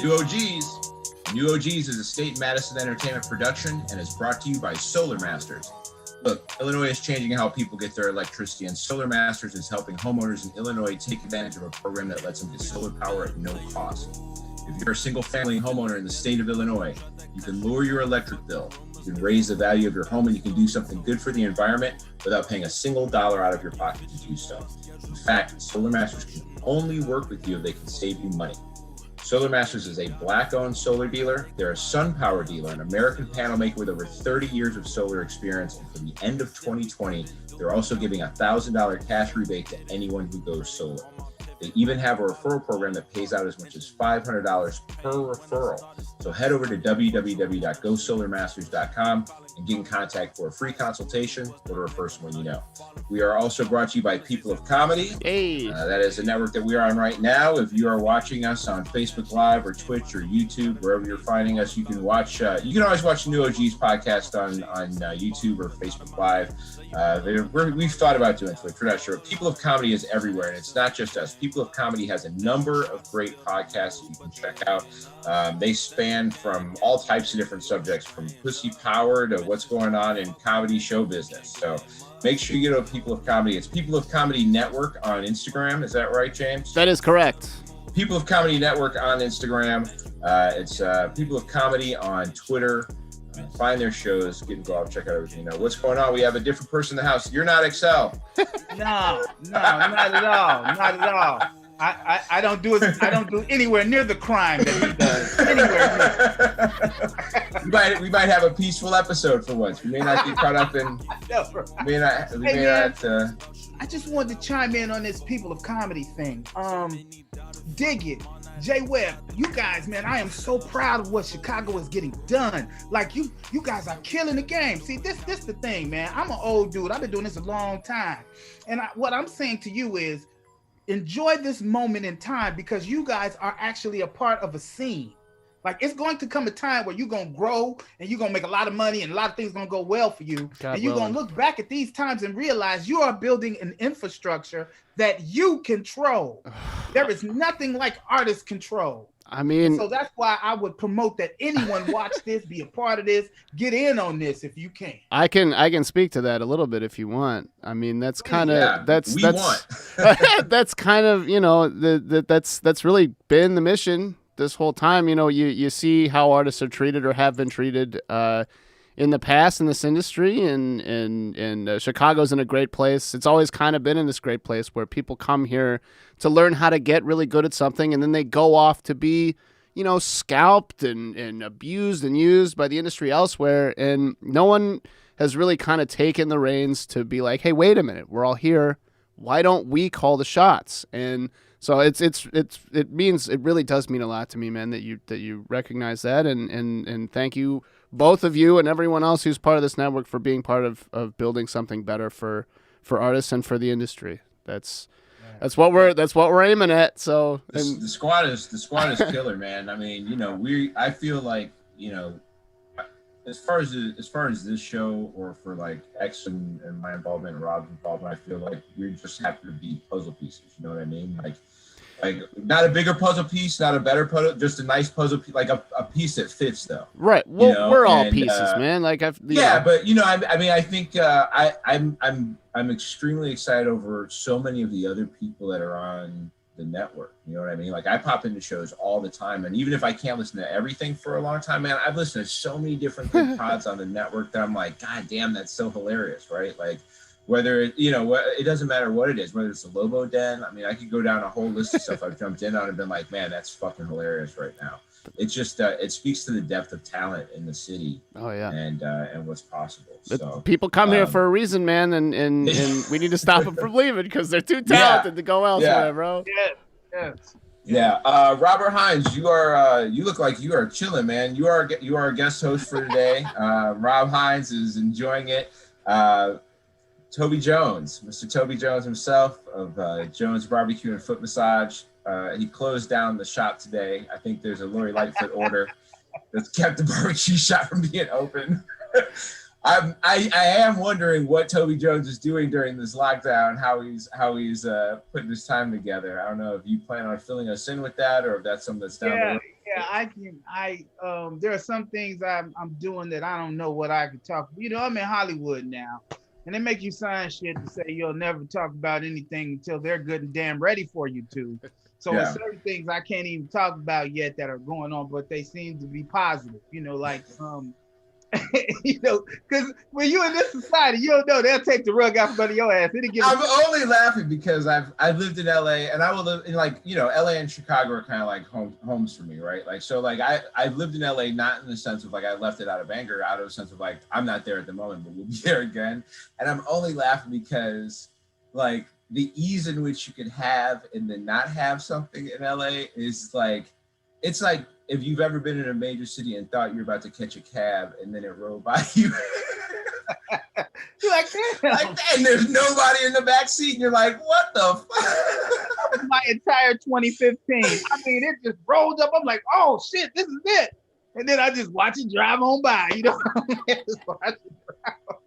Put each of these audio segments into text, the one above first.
New OGs. New OGs is a State Madison Entertainment production and is brought to you by Solar Masters. Look, Illinois is changing how people get their electricity, and Solar Masters is helping homeowners in Illinois take advantage of a program that lets them get solar power at no cost. If you're a single-family homeowner in the state of Illinois, you can lower your electric bill, you can raise the value of your home, and you can do something good for the environment without paying a single dollar out of your pocket to do so. In fact, Solar Masters can only work with you if they can save you money. Solar Masters is a Black-owned solar dealer. They're a SunPower dealer, an American panel maker with over 30 years of solar experience. And for the end of 2020, they're also giving a $1,000 cash rebate to anyone who goes solar. They even have a referral program that pays out as much as $500 per referral. So head over to www.gosolarmasters.com and get in contact for a free consultation or to refer someone you know. We are also brought to you by People of Comedy. Hey. That is a network that we are on right now. If you are watching us on Facebook Live or Twitch or YouTube, wherever you're finding us, you can watch. You can always watch the New OGs podcast on YouTube or Facebook Live. We've thought about doing Twitch. We're not sure. People of Comedy is everywhere, and it's not just us. People of Comedy has a number of great podcasts that you can check out. They span from all types of different subjects, from pussy power to what's going on in comedy show business. So make sure you get to People of Comedy. It's People of Comedy Network on Instagram. Is that right, James? That is correct. People of Comedy Network on Instagram. It's People of Comedy on Twitter. Find their shows, get involved, check out everything. What's going on? We have a different person in the house. You're not Excel. No, not at all. Not at all. I don't do it. I don't do anywhere near the crime that he does. Anywhere near. We might have a peaceful episode for once. We may not get caught up in. I just wanted to chime in on this People of Comedy thing. Dig it. Jay Webb, you guys, man, I am so proud of what Chicago is getting done. Like you guys are killing the game. See, this the thing, man. I'm an old dude. I've been doing this a long time. And what I'm saying to you is enjoy this moment in time, because you guys are actually a part of a scene. Like, it's going to come a time where you're going to grow and you're going to make a lot of money and a lot of things going to go well for you. And you're going to look back at these times and realize you are building an infrastructure that you control. There is nothing like artist control. I mean, so that's why I would promote that anyone watch this, be a part of this, get in on this if you can. I can speak to that a little bit if you want. I mean, that's kind of that's kind of, that's really been the mission this whole time. You see how artists are treated or have been treated in the past in this industry, and Chicago's in a great place. It's always kind of been in this great place where people come here to learn how to get really good at something, and then they go off to be, scalped and abused and used by the industry elsewhere, and no one has really kind of taken the reins to be like, hey, wait a minute, we're all here. Why don't we call the shots? And so it really does mean a lot to me, man, that you recognize that, and thank you, both of you and everyone else who's part of this network, for being part of building something better for artists and for the industry. That's what we're aiming at. So the squad is killer, man. I mean, I feel like, as far as this show, or for like X and my involvement and Rob's involvement, I feel like we just happen to be puzzle pieces. You know what I mean? Like not a bigger puzzle piece, not a better puzzle, just a nice puzzle piece, like a piece that fits though. Right. Well, we're all pieces, man. Like but I think I'm extremely excited over so many of the other people that are on the network. You know what I mean? Like, I pop into shows all the time, and even if I can't listen to everything for a long time, man, I've listened to so many different good pods on the network that I'm like, God damn, that's so hilarious, right? Like, whether it doesn't matter what it is, whether it's the Lobo Den. I mean, I could go down a whole list of stuff I've jumped in on and been like, man, that's fucking hilarious right now. It's just it speaks to the depth of talent in the city. Oh yeah, and what's possible. So people come here for a reason, man, and we need to stop them from leaving because they're too talented to go elsewhere, bro. Yeah. Robert Hines, you look like you are chilling, man. You are a guest host for today. Rob Hines is enjoying it. Toby Jones, Mr. Toby Jones himself of Jones BBQ and Foot Massage. He closed down the shop today. I think there's a Lori Lightfoot order that's kept the barbecue shop from being open. I am wondering what Toby Jones is doing during this lockdown, how he's putting his time together. I don't know if you plan on filling us in with that, or if that's something that's down the road. I can. There are some things I'm doing that I don't know what I could talk. You know, I'm in Hollywood now, and they make you sign shit to say you'll never talk about anything until they're good and damn ready for you to. So there's certain things I can't even talk about yet that are going on, but they seem to be positive. You know, like you know, because when you in this society, you don't know, they'll take the rug out from under your ass. I'm only laughing because I've lived in LA, and I will live in, like, you know, LA and Chicago are kind of like homes for me, right? Like, so like I've lived in LA, not in the sense of like I left it out of anger, out of the sense of like I'm not there at the moment, but we'll be there again. And I'm only laughing because like the ease in which you can have and then not have something in LA is like, it's like if you've ever been in a major city and thought you were about to catch a cab and then it rolled by you. You're like, damn. Like that, and there's nobody in the back seat, and you're like, what the fuck? That was my entire 2015. I mean, it just rolled up. I'm like, oh shit, this is it. And then I just watch it drive on by, you know. Just watch it drive on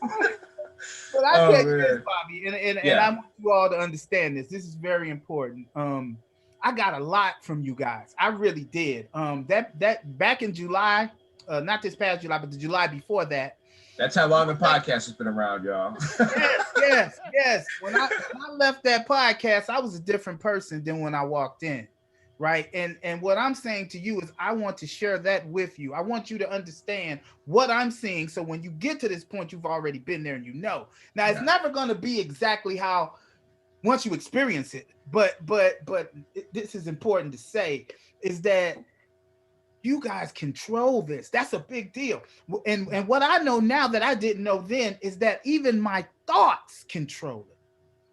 by. But I tell you this, Bobby, and I want you all to understand this. This is very important. I got a lot from you guys. I really did. That back in July, not this past July, but the July before that. That's how long the podcast has been around, y'all. Yes. When I left that podcast, I was a different person than when I walked in, right? And what I'm saying to you is I want to share that with you. I want you to understand what I'm seeing. So when you get to this point, you've already been there and you know. Now, it's never going to be exactly how once you experience it, but this is important to say, is that you guys control this. That's a big deal. And what I know now that I didn't know then is that even my thoughts control it.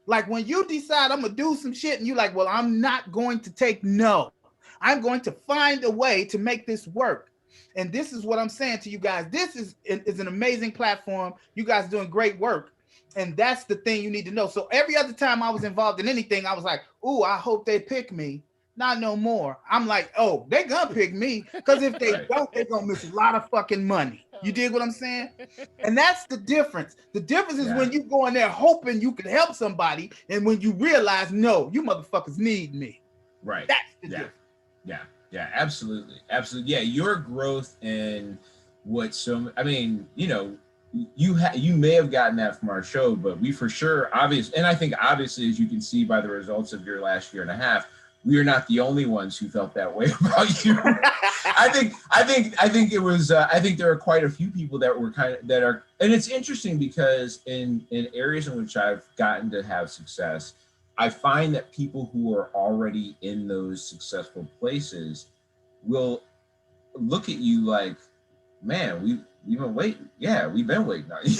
Like when you decide I'm gonna do some shit and you're like, well, I'm not going to take no. I'm going to find a way to make this work. And this is what I'm saying to you guys. This is an amazing platform. You guys are doing great work. And that's the thing you need to know. So every other time I was involved in anything, I was like, ooh, I hope they pick me. Not no more. I'm like, oh, they gonna pick me. Because if they don't, they're gonna miss a lot of fucking money. You dig what I'm saying? And that's the difference. The difference is when you go in there hoping you can help somebody, and when you realize, no, you motherfuckers need me. Right. That's the difference. Yeah, absolutely. Yeah, your growth and I mean, you know, you may have gotten that from our show, but we for sure, and I think obviously, as you can see by the results of your last year and a half, we are not the only ones who felt that way about you. I think it was. I think there are quite a few people that were and it's interesting because in areas in which I've gotten to have success, I find that people who are already in those successful places will look at you like, man, we've been waiting. Yeah, we've been waiting on you.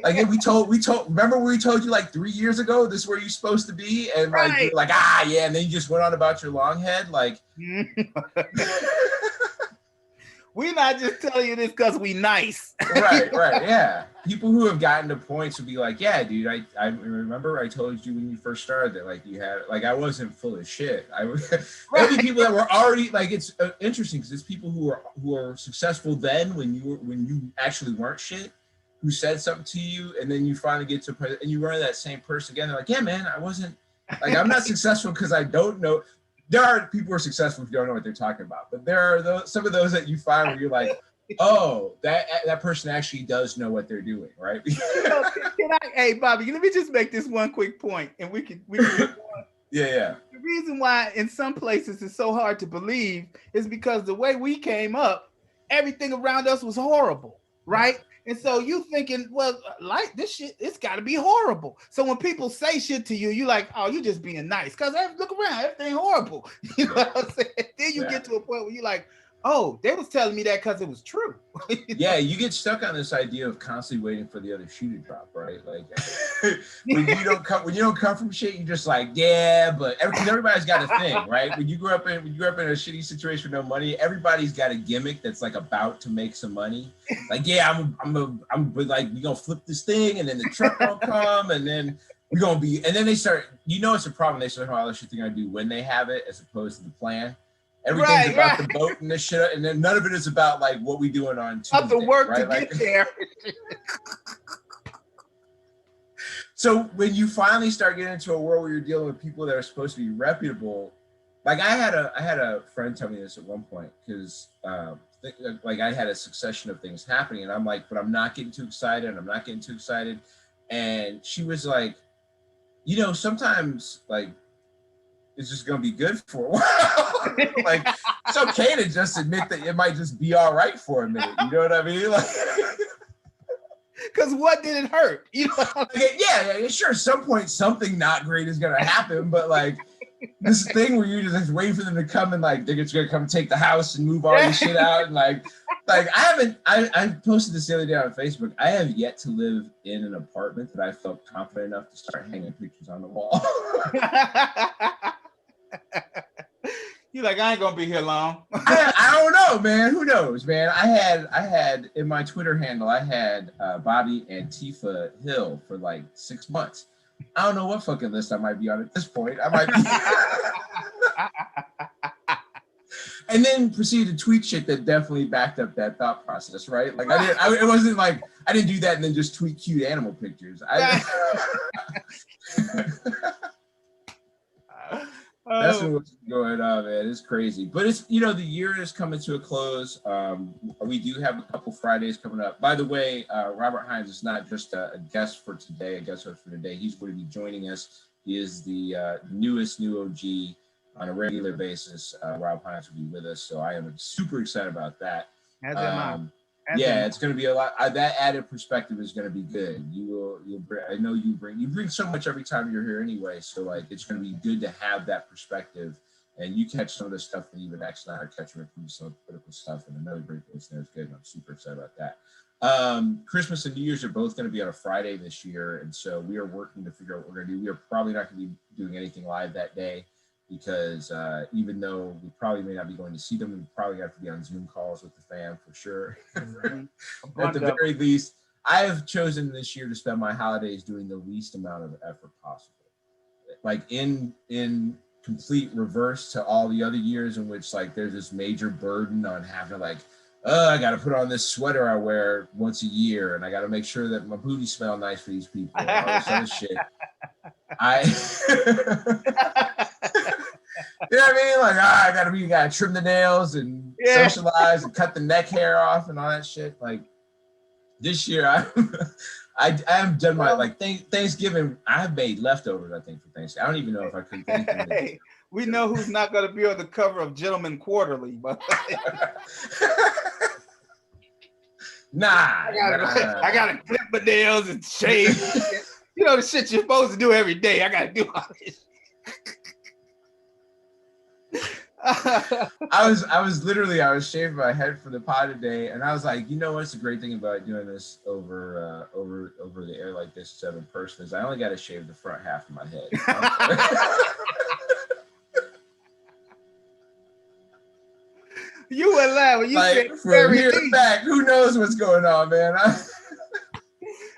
like we told. Remember when we told you like 3 years ago, this is where you're supposed to be, and like you're like, yeah, and then you just went on about your long head, like. We're not just telling you this because we nice. right, yeah. People who have gotten to points would be like, yeah, dude, I remember I told you when you first started that, like, you had, like, I wasn't full of shit. There'll be people that were already, like, it's interesting because it's people who are successful then when you actually weren't shit, who said something to you, and then you finally get to, and you run into that same person again. They're like, yeah, man, I wasn't, like, I'm not successful because I don't know. There are people who are successful who don't know what they're talking about, but there are some of those that you find where you're like, oh, that person actually does know what they're doing, right? Hey, Bobby, let me just make this one quick point, and we can Yeah. The reason why in some places it's so hard to believe is because the way we came up, everything around us was horrible, right? And so you thinking, well, like this shit, it's got to be horrible. So when people say shit to you, you like, oh, you just being nice. Because look around, everything horrible. You know what I'm saying? Then you get to a point where you're like, oh, they was telling me that because it was true. Yeah, you get stuck on this idea of constantly waiting for the other shoe to drop, right? Like when you don't come from shit, you're just like, yeah, but everybody's got a thing, right? When you grew up in a shitty situation with no money, everybody's got a gimmick that's like about to make some money. Like, yeah, I'm like, we gonna flip this thing, and then the truck gonna come, and then we're gonna be, and then they start, it's a problem. They start all the shit they're gonna do when they have it, as opposed to the plan. Everything's about the boat and this shit, and then none of it is about like what we doing on Tuesday. Of the work right? to get there. So when you finally start getting into a world where you're dealing with people that are supposed to be reputable, Like I had a friend tell me this at one point because like I had a succession of things happening, and I'm like, but I'm not getting too excited. And she was like, sometimes like it's just gonna be good for a while. Like it's okay to just admit that it might just be all right for a minute. You know what I mean? Like, because what did it hurt? Yeah, sure. At some point, something not great is gonna happen, but like. This thing where you just wait for them to come and like they're just gonna come take the house and move all your shit out and like I posted this the other day on Facebook. I have yet to live in an apartment that I felt confident enough to start hanging pictures on the wall. You're like, I ain't gonna be here long. I don't know, man. Who knows, man? I had in my Twitter handle, I had Bobby Antifa Hill for like 6 months. I don't know what fucking list I might be on at this point. I might be. And then proceeded to tweet shit that definitely backed up that thought process, right? Like it wasn't like I didn't do that and then just tweet cute animal pictures. That's what's going on, man. It's crazy. But it's, the year is coming to a close. We do have a couple Fridays coming up. By the way, Robert Hines is not just a guest for today, a guest host for today. He's going to be joining us. He is the newest new OG on a regular basis. Rob Hines will be with us. So I am super excited about that. It's going to be a lot. That added perspective is going to be good. I know you bring so much every time you're here anyway. So like, it's going to be good to have that perspective, and you catch some of the stuff that even X and I are catching it from some critical stuff. And another great listener is good. And I'm super excited about that. Christmas and New Year's are both going to be on a Friday this year, and so we are working to figure out what we're going to do. We are probably not going to be doing anything live that day. Because even though we probably may not be going to see them, we probably have to be on Zoom calls with the fam for sure. Mm-hmm. At the very least, I have chosen this year to spend my holidays doing the least amount of effort possible. Like in complete reverse to all the other years in which like there's this major burden on having to like, I got to put on this sweater I wear once a year, and I got to make sure that my booty smell nice for these people and all this other shit. You know what I mean? Like, I gotta trim the nails and socialize and cut the neck hair off and all that shit. Like this year, I haven't done my like Thanksgiving. I've made leftovers, I think, for Thanksgiving. I don't even know if I could. Hey, we know who's not going to be on the cover of Gentleman Quarterly, but I gotta clip my nails and shave. The shit you're supposed to do every day. I gotta do all this. I was shaving my head for the pod today, and I was like, what's the great thing about doing this over the air like this instead of in person is I only got to shave the front half of my head. You would laugh when you like, from here to back. Who knows what's going on, man?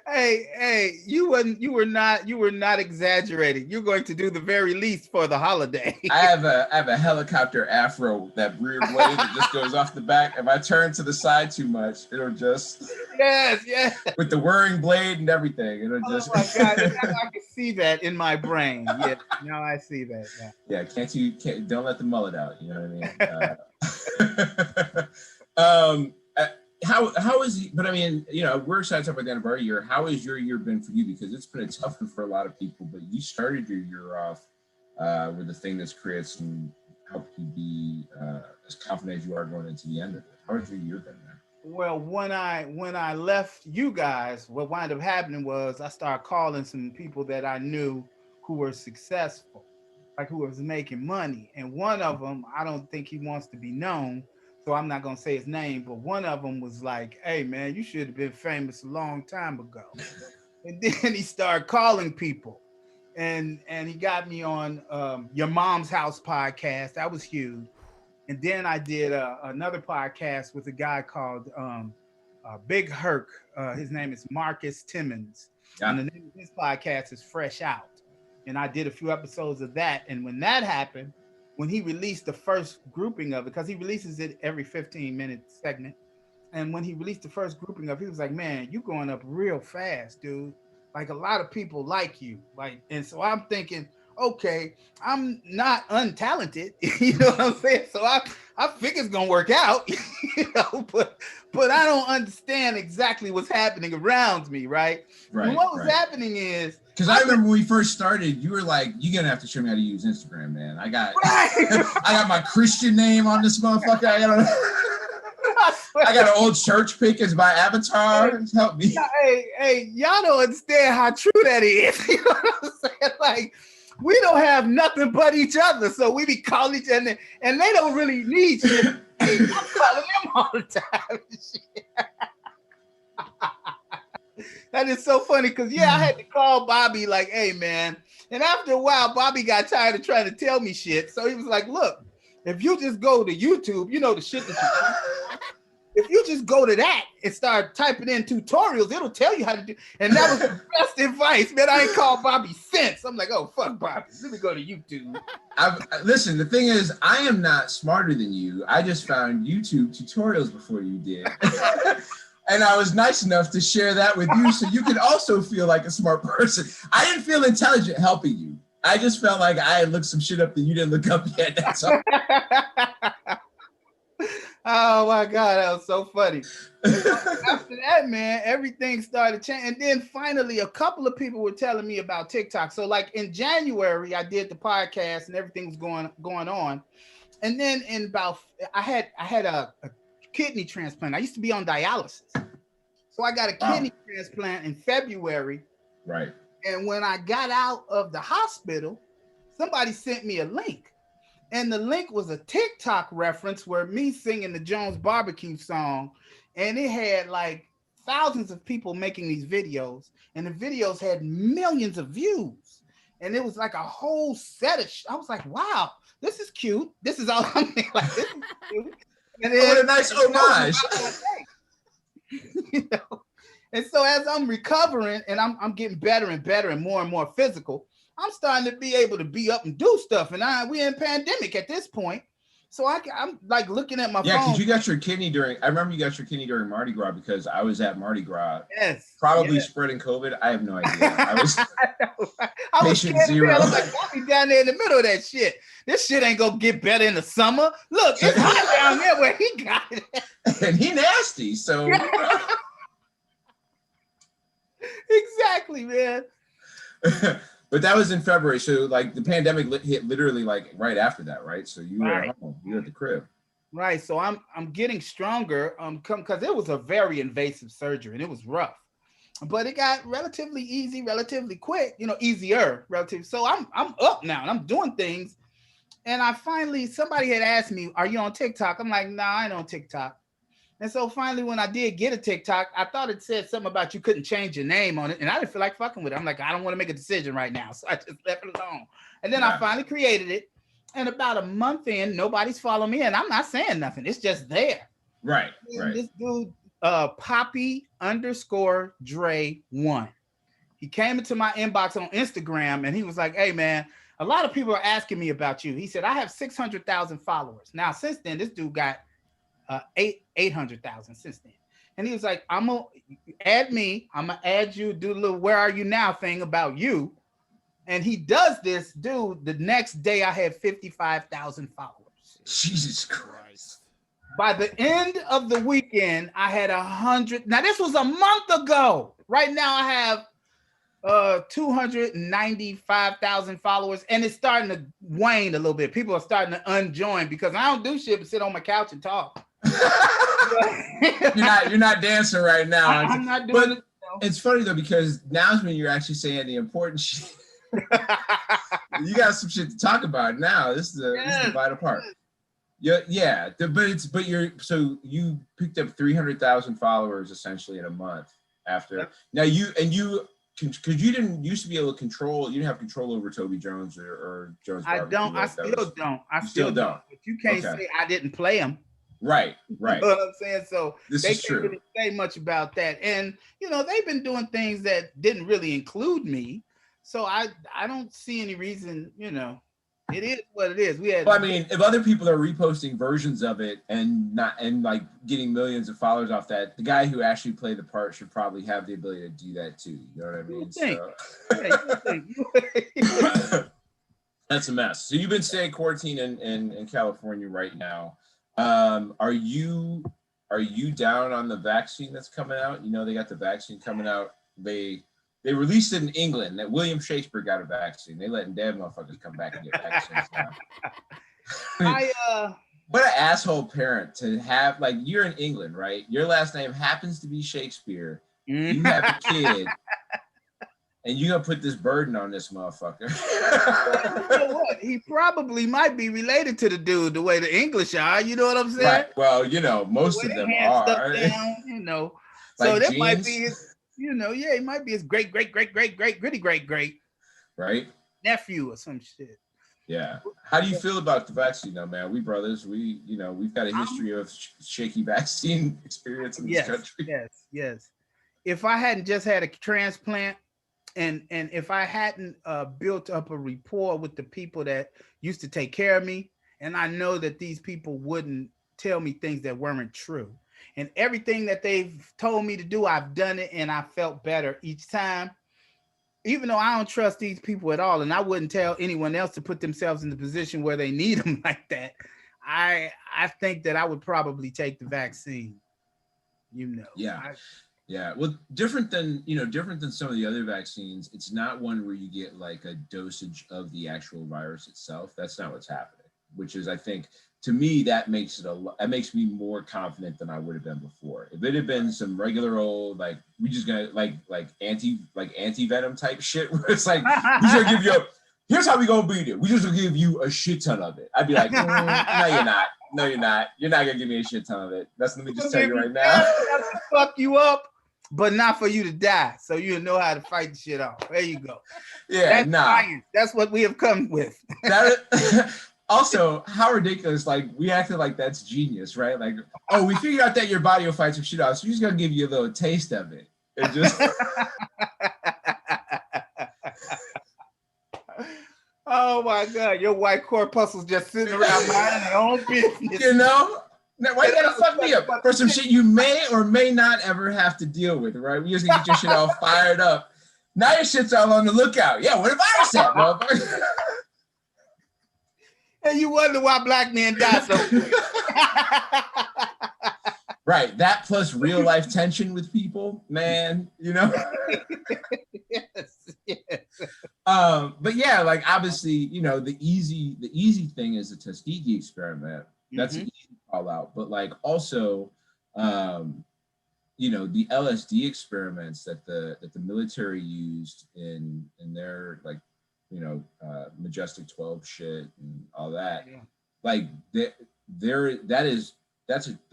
Hey, you were not exaggerating. You're going to do the very least for the holiday. I have a helicopter afro, that rear blade that just goes off the back. If I turn to the side too much, it'll just yes. With the whirring blade and everything, it'll just. Oh my God, I can see that in my brain. Yeah, now I see that. Yeah, don't let the mullet out. You know what I mean? How is it? But I mean, we're excited to talk about the end of our year. How has your year been for you? Because it's been a tough one for a lot of people. But you started your year off with the thing that's created some help you be as confident as you are going into the end of it. How has your year been, man? Well, when I left you guys, what wound up happening was I started calling some people that I knew who were successful, like who was making money. And one of them, I don't think he wants to be known, so I'm not gonna say his name, but one of them was like, "Hey man, you should have been famous a long time ago." And then he started calling people, and he got me on Your Mom's House podcast. That was huge. And then I did another podcast with a guy called Big Herc. His name is Marcus Timmons. Yeah. And the name of his podcast is Fresh Out. And I did a few episodes of that. And when that happened, when he released the first grouping of it, because he releases it every 15-minute segment. And when he released the first grouping of it, he was like, "Man, you going up real fast, dude. Like a lot of people like you." And so I'm thinking, okay, I'm not untalented, you know what I'm saying? So I think it's gonna work out, you know, but I don't understand exactly what's happening around me, right? Right. And what was happening is, because I remember when we first started, you were like, "You're gonna have to show me how to use Instagram, man. I got I got my Christian name on this motherfucker. I got an old church pic as my avatar. Help me." Hey, y'all don't understand how true that is. You know what I'm saying? Like, we don't have nothing but each other, so we be calling each other, and they don't really need shit. I'm calling them all the time. That is so funny because I had to call Bobby like, "Hey, man," and after a while, Bobby got tired of trying to tell me shit, so he was like, "Look, if you just go to YouTube, you know the shit that you do. If you just go to that and start typing in tutorials, it'll tell you how to do." And that was the best advice, man. I ain't called Bobby since. I'm like, "Oh, fuck Bobby. Let me go to YouTube." Listen, the thing is, I am not smarter than you. I just found YouTube tutorials before you did. And I was nice enough to share that with you so you could also feel like a smart person. I didn't feel intelligent helping you. I just felt like I had looked some shit up that you didn't look up yet. That's all. Oh my God, that was so funny. After that, man, everything started changing. And then finally, a couple of people were telling me about TikTok. So like in January, I did the podcast and everything was going on. And then I had a kidney transplant. I used to be on dialysis. So I got a kidney transplant in February. Right. And when I got out of the hospital, somebody sent me a link. And the link was a TikTok reference where me singing the Jones Barbecue song. And it had like thousands of people making these videos. And the videos had millions of views. And it was like a whole set of I was like, wow, this is cute. This is all I'm like, this is cute. And then, what a nice homage. You know? And so as I'm recovering and I'm getting better and better and more physical, I'm starting to be able to be up and do stuff. And we're in pandemic at this point. So I'm like looking at my phone. Yeah, because you got your kidney I remember you got your kidney during Mardi Gras because I was at Mardi Gras. Yes. Probably spreading COVID. I have no idea. I was patient zero. I was like, I'll be down there in the middle of that shit. This shit ain't gonna get better in the summer. Look, it's hot down there where he got it. And he nasty, so. Exactly, man. But that was in February, so like the pandemic hit literally like right after that, right? So you were at home, you were at the crib. Right. So I'm getting stronger. Because it was a very invasive surgery and it was rough, but it got relatively easy, relatively quick. You know, easier, relatively. So I'm up now and I'm doing things. And somebody had asked me, "Are you on TikTok?" I'm like, "Nah, I ain't on TikTok." And so finally, when I did get a TikTok, I thought it said something about you couldn't change your name on it. And I didn't feel like fucking with it. I'm like, I don't want to make a decision right now. So I just left it alone. And then I finally created it. And about a month in, nobody's following me. And I'm not saying nothing. It's just there. Right. This dude, Poppy_Dre1. He came into my inbox on Instagram and he was like, "Hey, man, a lot of people are asking me about you." He said, "I have 600,000 followers." Now, since then, this dude got 800,000 since then. And he was like, "I'm gonna add me. I'm gonna add you. Do a little 'where are you now' thing about you." And he does this, dude. The next day, I had 55,000 followers. Jesus Christ! By the end of the weekend, I had 100. Now this was a month ago. Right now, I have 295,000 followers, and it's starting to wane a little bit. People are starting to unjoin because I don't do shit but sit on my couch and talk. You're not dancing right now. I'm not doing it. It's funny though because now's when you're actually saying the important shit. You got some shit to talk about now. This is the vital part. Yeah. So you picked up 300,000 followers essentially in a month after. Yep. Now because you didn't used to be able to control. You didn't have control over Toby Jones or Jones. I don't. I still don't. I still don't. But you can't say I didn't play him. Right. You know what I'm saying? So they can't really say much about that. And they've been doing things that didn't really include me. So I don't see any reason, it is what it is. If other people are reposting versions of it and like getting millions of followers off that, the guy who actually played the part should probably have the ability to do that too. You know what I mean? That's a mess. So you've been staying quarantined in California right now. Are you down on the vaccine that's coming out? You know, they got the vaccine coming out. They released it in England that William Shakespeare got a vaccine. They letting dead motherfuckers come back and get vaccines now. What an asshole parent to have, like, you're in England, right? Your last name happens to be Shakespeare. You have a kid, and you're going to put this burden on this motherfucker. You know what? He probably might be related to the dude the way the English are. You know what I'm saying? Right. Well, you know, most of them are. Down, you know. So like that jeans. might be his, you know, yeah, he might be his great right nephew or some shit. Yeah. How do you feel about the vaccine though, man? We brothers, we've got a history of shaky vaccine experience in this country. Yes. If I hadn't just had a transplant and if I hadn't built up a rapport with the people that used to take care of me, and I know that these people wouldn't tell me things that weren't true. And everything that they've told me to do, I've done it and I felt better each time. Even though I don't trust these people at all, and I wouldn't tell anyone else to put themselves in the position where they need them like that, I think that I would probably take the vaccine. You know. Yeah. Well, different than some of the other vaccines, it's not one where you get like a dosage of the actual virus itself. That's not what's happening, which is, I think, to me, that makes me more confident than I would have been before. If it had been some regular old, like, we just gonna like anti-venom type shit, where it's like, we just gonna give you here's how we gonna beat it. We just gonna give you a shit ton of it. I'd be like, no, you're not. No, you're not. You're not gonna give me a shit ton of it. Let me just tell you right now. To fuck you up, but not for you to die. So you know how to fight the shit off. There you go. Yeah, that's science. That's what we have come with. Also, how ridiculous, like, we acted like that's genius, right? Like, oh, we figured out that your body will fight some shit off, so we're just gonna give you a little taste of it. It just oh my God, your white corpuscles just sitting around minding their own business. You know? Now, why you gotta fuck me up for some shit you may or may not ever have to deal with, right? We just gonna get your shit all fired up. Now your shit's all on the lookout. Yeah, what if I said, motherfucker? And you wonder why black men die so. Right, that plus real life tension with people, man. You know. Yes. But yeah, like, obviously, you know, the easy thing is the Tuskegee experiment. That's an easy call out. But like, also, you know, the LSD experiments that the military used in their, like, you know, Majestic 12 shit and all that. Yeah. Like,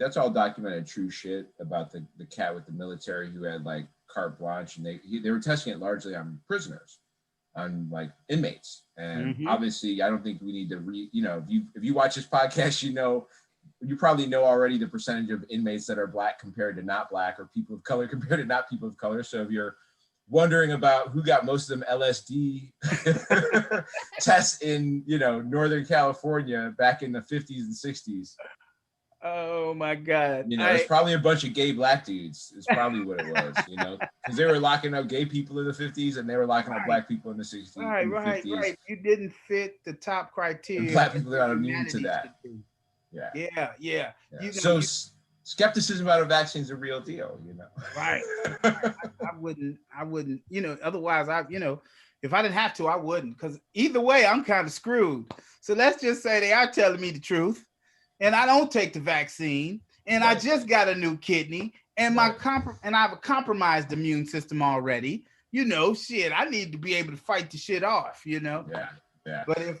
that's all documented true shit about the cat with the military who had like carte blanche, and they were testing it largely on prisoners, on like inmates. And obviously, I don't think we need to if you watch this podcast, you probably know already the percentage of inmates that are black compared to not black, or people of color compared to not people of color. So if you're wondering about who got most of them LSD tests in, you know, Northern California back in the 50s and 60s. Oh my God. You know, it's probably a bunch of gay black dudes. It's probably what it was, you know, because they were locking up gay people in the 50s and they were locking up black people in the 60s. Right. You didn't fit the top criteria. And black people are not immune to that. Yeah. You So know, skepticism about a vaccine is a real deal, you know. Right. I wouldn't, you know, otherwise if I didn't have to, I wouldn't, because either way, I'm kind of screwed. So let's just say they are telling me the truth and I don't take the vaccine and I just got a new kidney and I have a compromised immune system already. You know, shit, I need to be able to fight the shit off, you know? Yeah. But if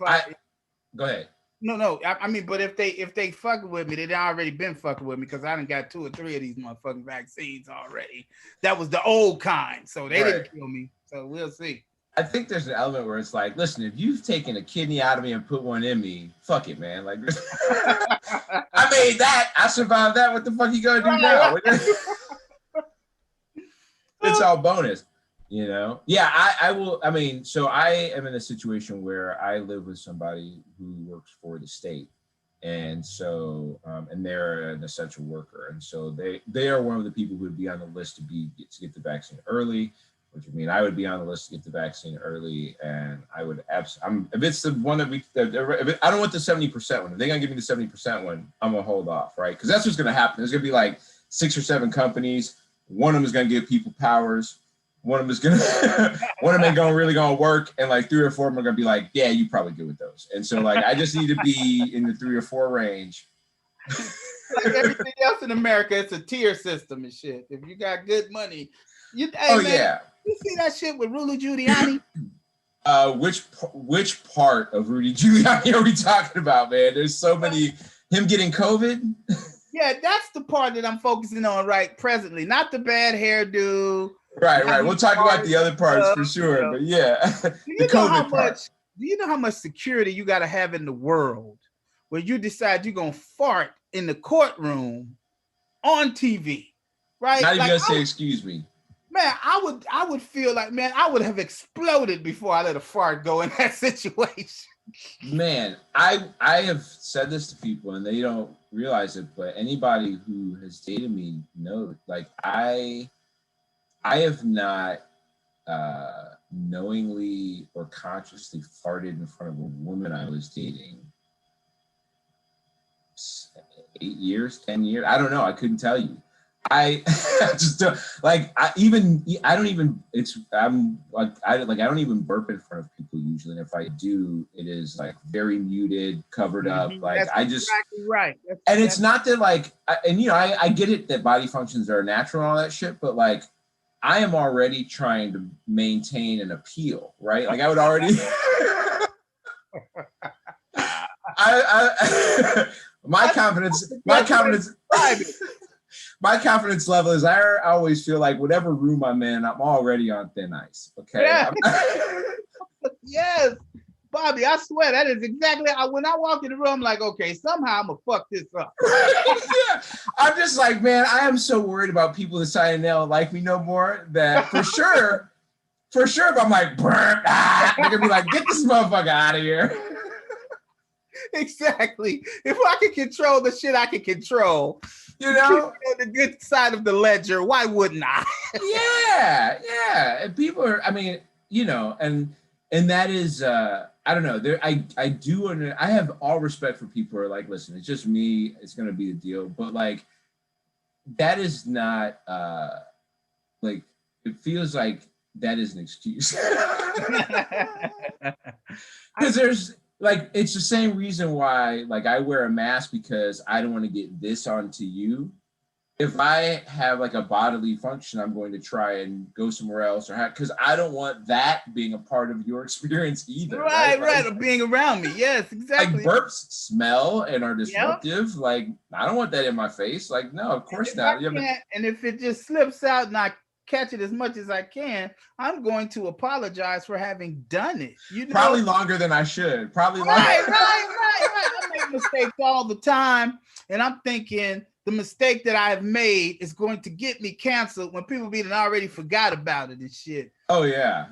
go ahead. No. I mean, but if they fucking with me, they'd already been fucking with me, because I done got 2 or 3 of these motherfucking vaccines already. That was the old kind, so they didn't kill me. So we'll see. I think there's an element where it's like, listen, if you've taken a kidney out of me and put one in me, fuck it, man. Like, I made that. I survived that. What the fuck you gonna do now? It's all bonus. You know, yeah, I will. I mean, so I am in a situation where I live with somebody who works for the state, and so and they're an essential worker, and so they are one of the people who would be on the list to get the vaccine early. Which I mean, I would be on the list to get the vaccine early, and I would absolutely. If it's the one that I don't want the 70% one. If they're gonna give me the 70% one, I'm gonna hold off, right? Because that's what's gonna happen. There's gonna be like 6 or 7 companies. One of them is gonna give people powers. One of them is gonna, one of them ain't really gonna work, and like 3 or 4 of them are gonna be like, yeah, you probably good with those. And so like, I just need to be in the 3 or 4 range. Like everything else in America, it's a tier system and shit. If you got good money, hey, man, yeah. You see that shit with Rudy Giuliani? Which part of Rudy Giuliani are we talking about, man? There's so many. Him getting COVID. Yeah, that's the part that I'm focusing on right presently. Not the bad hairdo. Right. We'll talk about the other parts for sure, but yeah. Do you know how much security you got to have in the world when you decide you're gonna fart in the courtroom on TV, right? Not even gonna say excuse me. Man, I would feel like, man, I would have exploded before I let a fart go in that situation. Man, I have said this to people and they don't realize it, but anybody who has dated me knows, like I have not knowingly or consciously farted in front of a woman I was dating 8 years, 10 years. I don't know. I couldn't tell you. I just don't like. I don't even burp in front of people usually. And if I do, it is like very muted, covered up. Like that's exactly right. It's not that like, I get it that body functions are natural and all that shit, but like, I am already trying to maintain an appeal, right? Like I would already. My confidence level is I always feel like whatever room I'm in, I'm already on thin ice. Okay. Yeah. Yes, Bobby, I swear that is exactly when I walk in the room, I'm like, okay, somehow I'm gonna fuck this up. Yeah. I'm just like, man, I am so worried about people deciding they don't like me no more that for sure, if I'm like, they're gonna be like, get this motherfucker out of here. Exactly. If I can control the shit I can control, the good side of the ledger, why wouldn't I? Yeah. And people are, I mean, and that is, I don't know. I have all respect for people who are like, listen, it's just me. It's going to be a deal. But like, that is not, like, it feels like that is an excuse. Because there's, like, it's the same reason why, like, I wear a mask because I don't want to get this onto you. If I have like a bodily function, I'm going to try and go somewhere else because I don't want that being a part of your experience either. Right. Like, being around me. Yes, exactly. Like burps smell and are disruptive. Yep. Like, I don't want that in my face. Like, no, of course not. And if it just slips out and I catch it as much as I can, I'm going to apologize for having done it. Probably longer than I should. Probably longer. Right. I make mistakes all the time. And I'm thinking the mistake that I've made is going to get me canceled when people already forgot about it and shit. Oh yeah.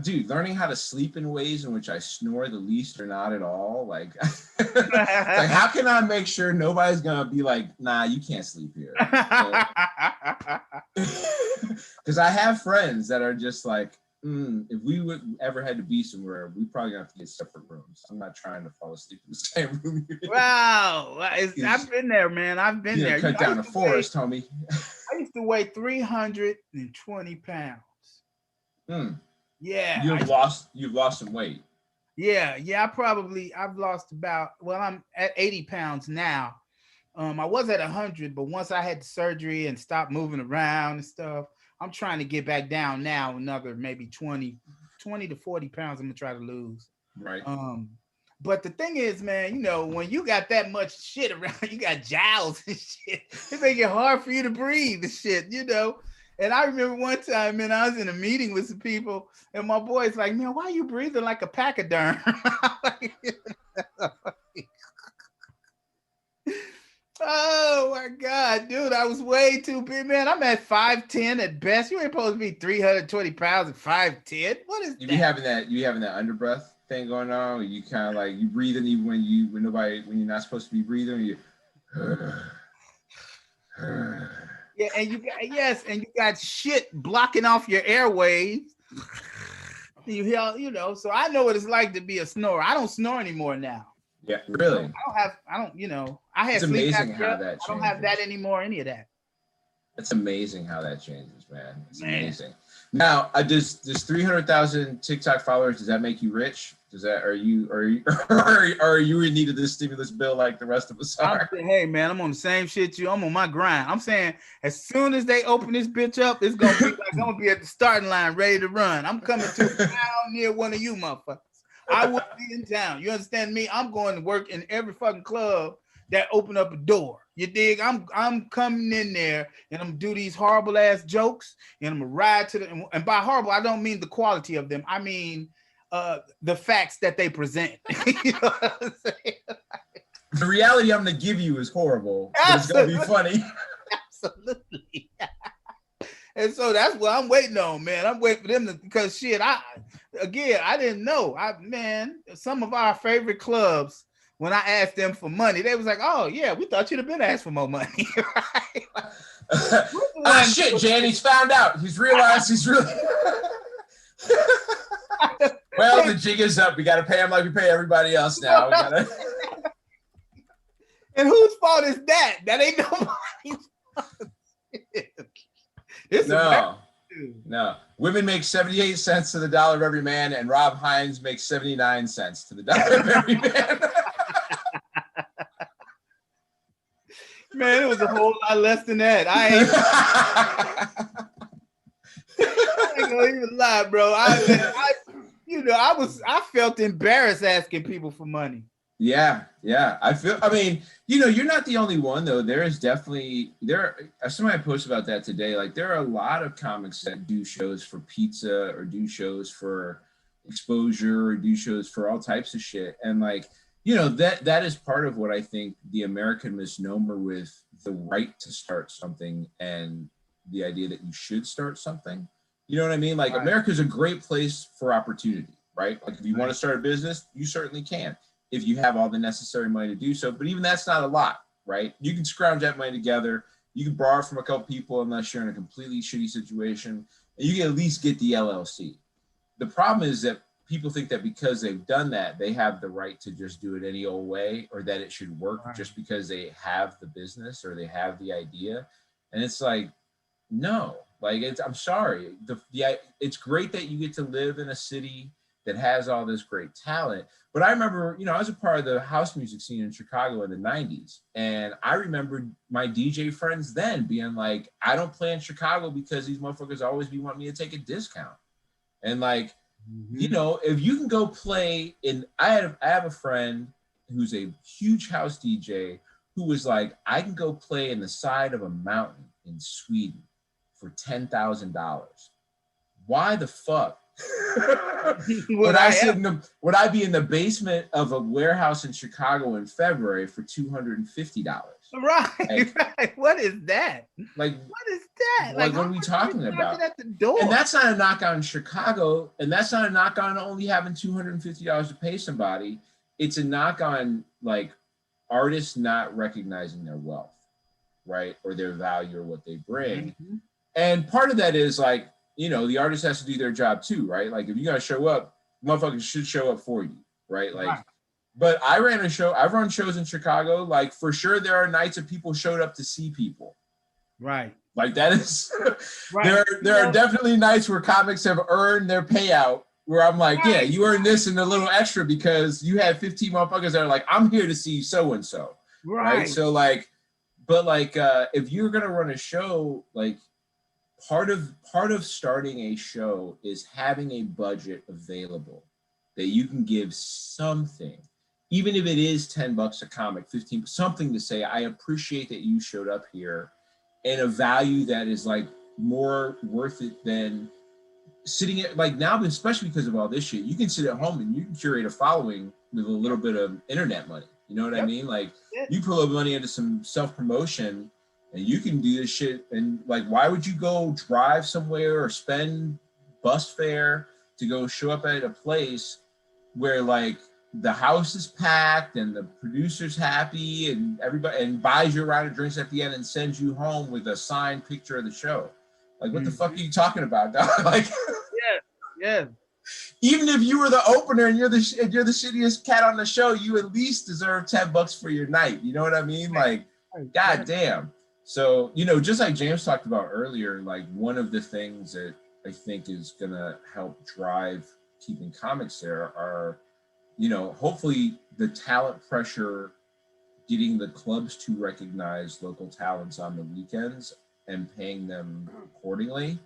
Dude, learning how to sleep in ways in which I snore the least or not at all. Like, like how can I make sure nobody's gonna be like, nah, you can't sleep here? Because I have friends that are just like, if we would ever had to be somewhere, we probably gonna have to get separate rooms. I'm not trying to fall asleep in the same room. Wow, I've been there, man. I've been there. Cut down a forest, homie. I used to weigh 320 pounds. Yeah. You've lost some weight. Yeah. I've lost I'm at 80 pounds now. I was at 100, but once I had the surgery and stopped moving around and stuff, I'm trying to get back down now, another maybe 20 to 40 pounds I'm gonna try to lose. Right. But the thing is, man, when you got that much shit around, you got jowls and shit, it make it hard for you to breathe and shit, And I remember one time, man, I was in a meeting with some people, and my boy's like, man, why are you breathing like a pachyderm? Oh my God, dude, I was way too big, man. I'm at 5'10" at best. You ain't supposed to be 320 pounds at 5'10". What is that? You having that underbreath thing going on? You kind of like you breathing even when you're not supposed to be breathing. Yeah, and you got shit blocking off your airways. You hear, so I know what it's like to be a snorer. I don't snore anymore now. Yeah, really. I had it's sleep amazing apnea. how that changes. I don't have that anymore, any of that. It's amazing how that changes, man. It's amazing. Now, does 300,000 TikTok followers, does that make you rich? Are you in need of this stimulus bill like the rest of us are? Hey man, I'm on the same shit I'm on my grind. I'm saying as soon as they open this bitch up, it's gonna be like I'm gonna be at the starting line ready to run. I'm coming to a town near one of you motherfuckers. I will be in town. You understand me? I'm going to work in every fucking club that open up a door. You dig? I'm coming in there and I'm gonna do these horrible ass jokes and I'm gonna ride to the, and by horrible I don't mean the quality of them. I mean the facts that they present. You know what I'm saying? The reality I'm gonna give you is horrible, but it's gonna be funny. Absolutely. And so that's what I'm waiting on, man. I'm waiting for them to, because shit, I didn't know. Some of our favorite clubs, when I asked them for money, they was like, "Oh yeah, we thought you'd have been asked for more money." Right? Shit, Jan, he's found out. He's realized he's really. Well, the jig is up. We got to pay him like we pay everybody else now. And whose fault is that? That ain't nobody's fault. No. Women make 78 cents to the dollar of every man, and Rob Hines makes 79 cents to the dollar of every man. Man, it was a whole lot less than that. I ain't gonna even lie, bro. I felt embarrassed asking people for money. Yeah. I mean, you're not the only one though. There is definitely, somebody posted about that today. Like there are a lot of comics that do shows for pizza or do shows for exposure or do shows for all types of shit. And like, that is part of what I think the American misnomer with the right to start something and the idea that you should start something. You know what I mean? Like, right. America's a great place for opportunity, right? Like if you want to start a business, you certainly can, if you have all the necessary money to do so. But even that's not a lot, right? You can scrounge that money together. You can borrow from a couple people unless you're in a completely shitty situation, and you can at least get the LLC. The problem is that people think that because they've done that, they have the right to just do it any old way, or that it should work just because they have the business or they have the idea. And it's like, no, like I'm sorry. It's great that you get to live in a city that has all this great talent. But I remember, I was a part of the house music scene in Chicago in the 90s. And I remember my DJ friends then being like, I don't play in Chicago because these motherfuckers always be wanting me to take a discount. And like, if you can go play in, I have a friend who's a huge house DJ who was like, I can go play in the side of a mountain in Sweden for $10,000. Why the fuck would I be in the basement of a warehouse in Chicago in February for $250? Right. What is that? Like, what is that? Like what are we talking about? At the door? And that's not a knock on Chicago, and that's not a knock on only having $250 to pay somebody. It's a knock on like artists not recognizing their wealth, right? Or their value or what they bring. Mm-hmm. And part of that is like, the artist has to do their job too, right? Like if you gotta show up, motherfuckers should show up for you, right? Like, but I've run shows in Chicago. Like for sure, there are nights that people showed up to see people. Right. Like that is, right. There are definitely nights where comics have earned their payout where I'm like, yeah, you earned this and a little extra because you had 15 motherfuckers that are like, I'm here to see so-and-so. Right. So like, but like, if you're going to run a show, like, part of starting a show is having a budget available that you can give something, even if it is $10 a comic, 15, something to say, I appreciate that you showed up here, and a value that is like more worth it than sitting at like now, especially because of all this shit, you can sit at home and you can curate a following with a little bit of internet money. You know what I mean? Like you put a little money into some self-promotion and you can do this shit. And like, why would you go drive somewhere or spend bus fare to go show up at a place where like the house is packed and the producer's happy and everybody and buys you a round of drinks at the end and sends you home with a signed picture of the show. Like, what the fuck are you talking about, dog? Like, yeah. Even if you were the opener and you're the shittiest cat on the show, you at least deserve $10 for your night. You know what I mean? Like, god damn. So, you know, just like James talked about earlier, like one of the things that I think is gonna help drive keeping comics there are, you know, hopefully the talent pressure, getting the clubs to recognize local talents on the weekends and paying them accordingly.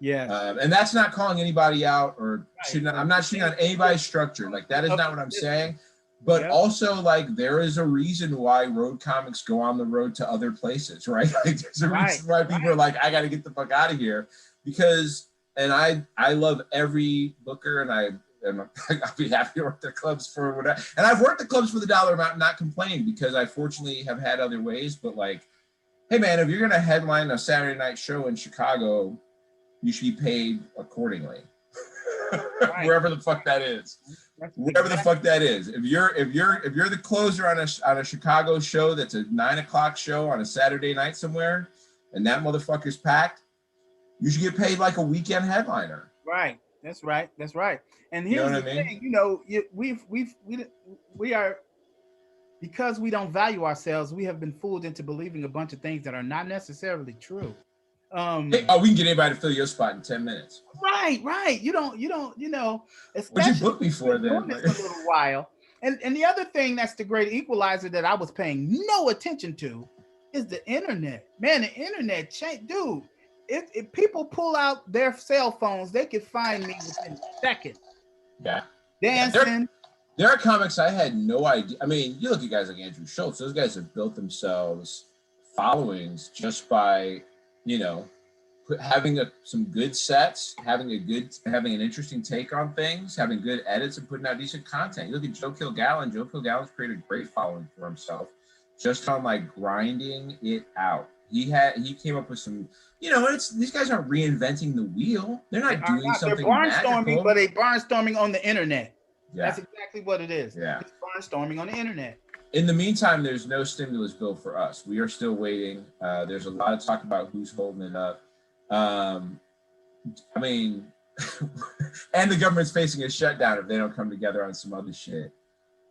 Yeah. And that's not calling anybody out or I'm not shitting on anybody's structure. Like, that is not what I'm saying. But also, like, there is a reason why road comics go on the road to other places, right? Like, there's a reason why people are like, I got to get the fuck out of here. Because, and I love every booker, and I'll be happy to work the clubs for whatever. And I've worked the clubs for the dollar amount, not complaining, because I fortunately have had other ways. But like, hey man, if you're gonna headline a Saturday night show in Chicago, you should be paid accordingly. Wherever the fuck that is. Wherever the fuck that is. If you're the closer on a Chicago show that's a 9 o'clock show on a Saturday night somewhere, and that motherfucker's packed, you should get paid like a weekend headliner. Right. That's right. And here's the thing, you know, we are, because we don't value ourselves, we have been fooled into believing a bunch of things that are not necessarily true. We can get anybody to fill your spot in 10 minutes. Right. You don't, you know, what'd you book me for then? A little while. And the other thing that's the great equalizer that I was paying no attention to is the internet. Man, the internet changed, dude. If people pull out their cell phones, they could find me within a second. Yeah. Dancing. There are comics I had no idea. I mean, you look at guys like Andrew Schultz, those guys have built themselves followings just by, you know, having some good sets, having an interesting take on things, having good edits, and putting out decent content. You look at Joe Kilgallen. Joe Kilgallen's created a great following for himself just on like grinding it out. He came up with some, you know, these guys aren't reinventing the wheel. They're not doing something They're brainstorming, magical. but they're brainstorming on the internet. Yeah. That's exactly what it is. Yeah. It's brainstorming on the internet. In the meantime, there's no stimulus bill for us. We are still waiting. There's a lot of talk about who's holding it up. I mean, and the government's facing a shutdown if they don't come together on some other shit.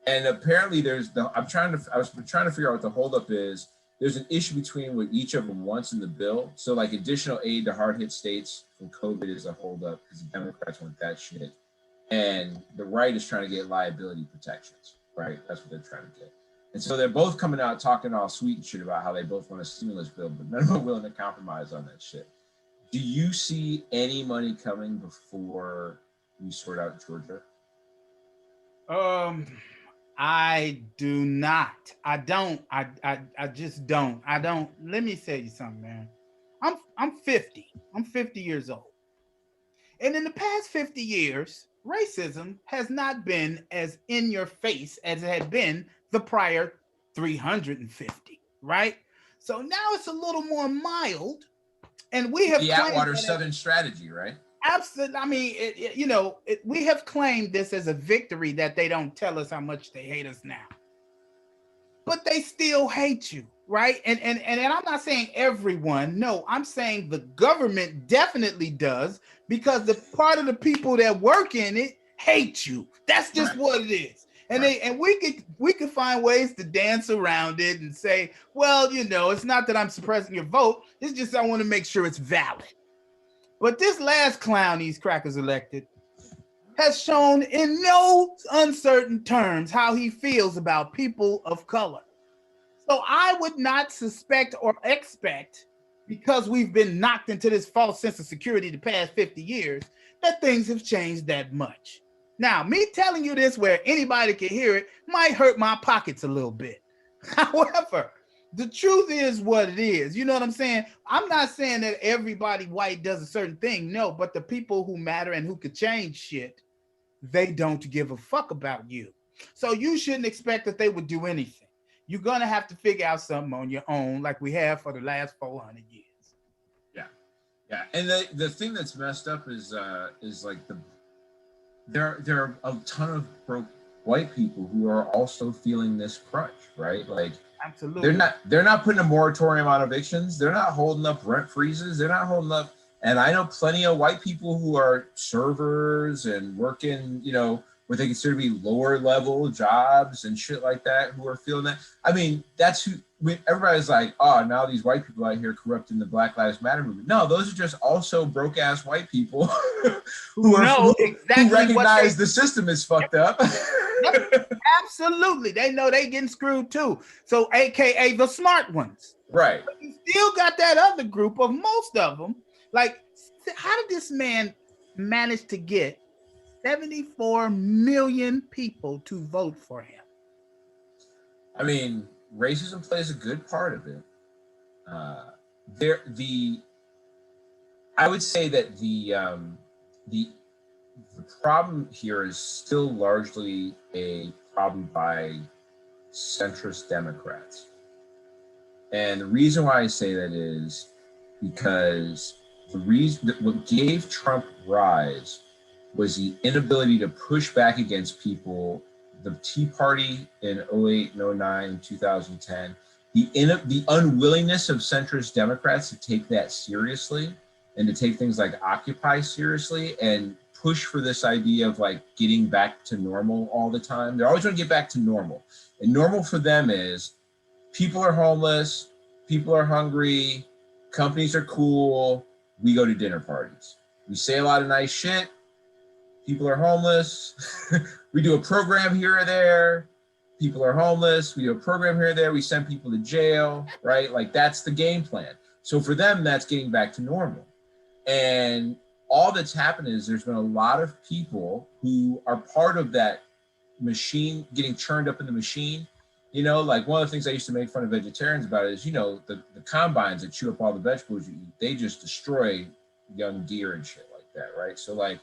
And apparently I was trying to figure out what the holdup is. There's an issue between what each of them wants in the bill. So like additional aid to hard hit states from COVID is a holdup because the Democrats want that shit. And the right is trying to get liability protections, right? That's what they're trying to get. And so they're both coming out talking all sweet and shit about how they both want a stimulus bill, but none of them are willing to compromise on that shit. Do you see any money coming before we sort out Georgia? I do not. I don't. I just don't. I don't. Let me tell you something, man. I'm 50. I'm 50 years old. And in the past 50 years, racism has not been as in your face as it had been the prior 350, right? So now it's a little more mild. And we have the Atwater Southern strategy, right? Absolutely. I mean, we have claimed this as a victory that they don't tell us how much they hate us now, but they still hate you, right? And I'm not saying everyone. No, I'm saying the government definitely does, because the part of the people that work in it hate you. That's just what it is. And we could find ways to dance around it and say, well, you know, it's not that I'm suppressing your vote. It's just I want to make sure it's valid. But this last clown these crackers elected has shown in no uncertain terms how he feels about people of color. So I would not suspect or expect, because we've been knocked into this false sense of security the past 50 years, that things have changed that much. Now, me telling you this where anybody can hear it might hurt my pockets a little bit. However, the truth is what it is. You know what I'm saying? I'm not saying that everybody white does a certain thing. No, but the people who matter and who could change shit, they don't give a fuck about you. So you shouldn't expect that they would do anything. You're going to have to figure out something on your own, like we have for the last 400 years. Yeah. And the thing that's messed up is like there are a ton of broke white people who are also feeling this crunch, right? Like, absolutely, they're not putting a moratorium on evictions. They're not holding up rent freezes. They're not holding up. And I know plenty of white people who are servers and working, you know, what they consider to be lower level jobs and shit like that, who are feeling that. I mean, that's who. Everybody's like, oh, now these white people out here corrupting the Black Lives Matter movement. No, those are just also broke ass white people who recognize the system is fucked up. Absolutely, they know they getting screwed too. So, AKA the smart ones, right? But you still got that other group of most of them. Like, how did this man manage to get 74 million people to vote for him? I mean, racism plays a good part of it. I would say that the problem here is still largely a problem by centrist Democrats. And the reason why I say that is because what gave Trump rise was the inability to push back against people. The Tea Party in 2008, 2009, 2010, the unwillingness of centrist Democrats to take that seriously and to take things like Occupy seriously and push for this idea of like getting back to normal all the time. They're always going to get back to normal. And normal for them is people are homeless, people are hungry, companies are cool, we go to dinner parties. We say a lot of nice shit, people are homeless, we do a program here or there, people are homeless, we do a program here or there, we send people to jail, right? Like that's the game plan. So for them, that's getting back to normal. And all that's happened is there's been a lot of people who are part of that machine getting churned up in the machine. You know, like one of the things I used to make fun of vegetarians about is, you know, the combines that chew up all the vegetables you eat, they just destroy young deer and shit like that, right? So like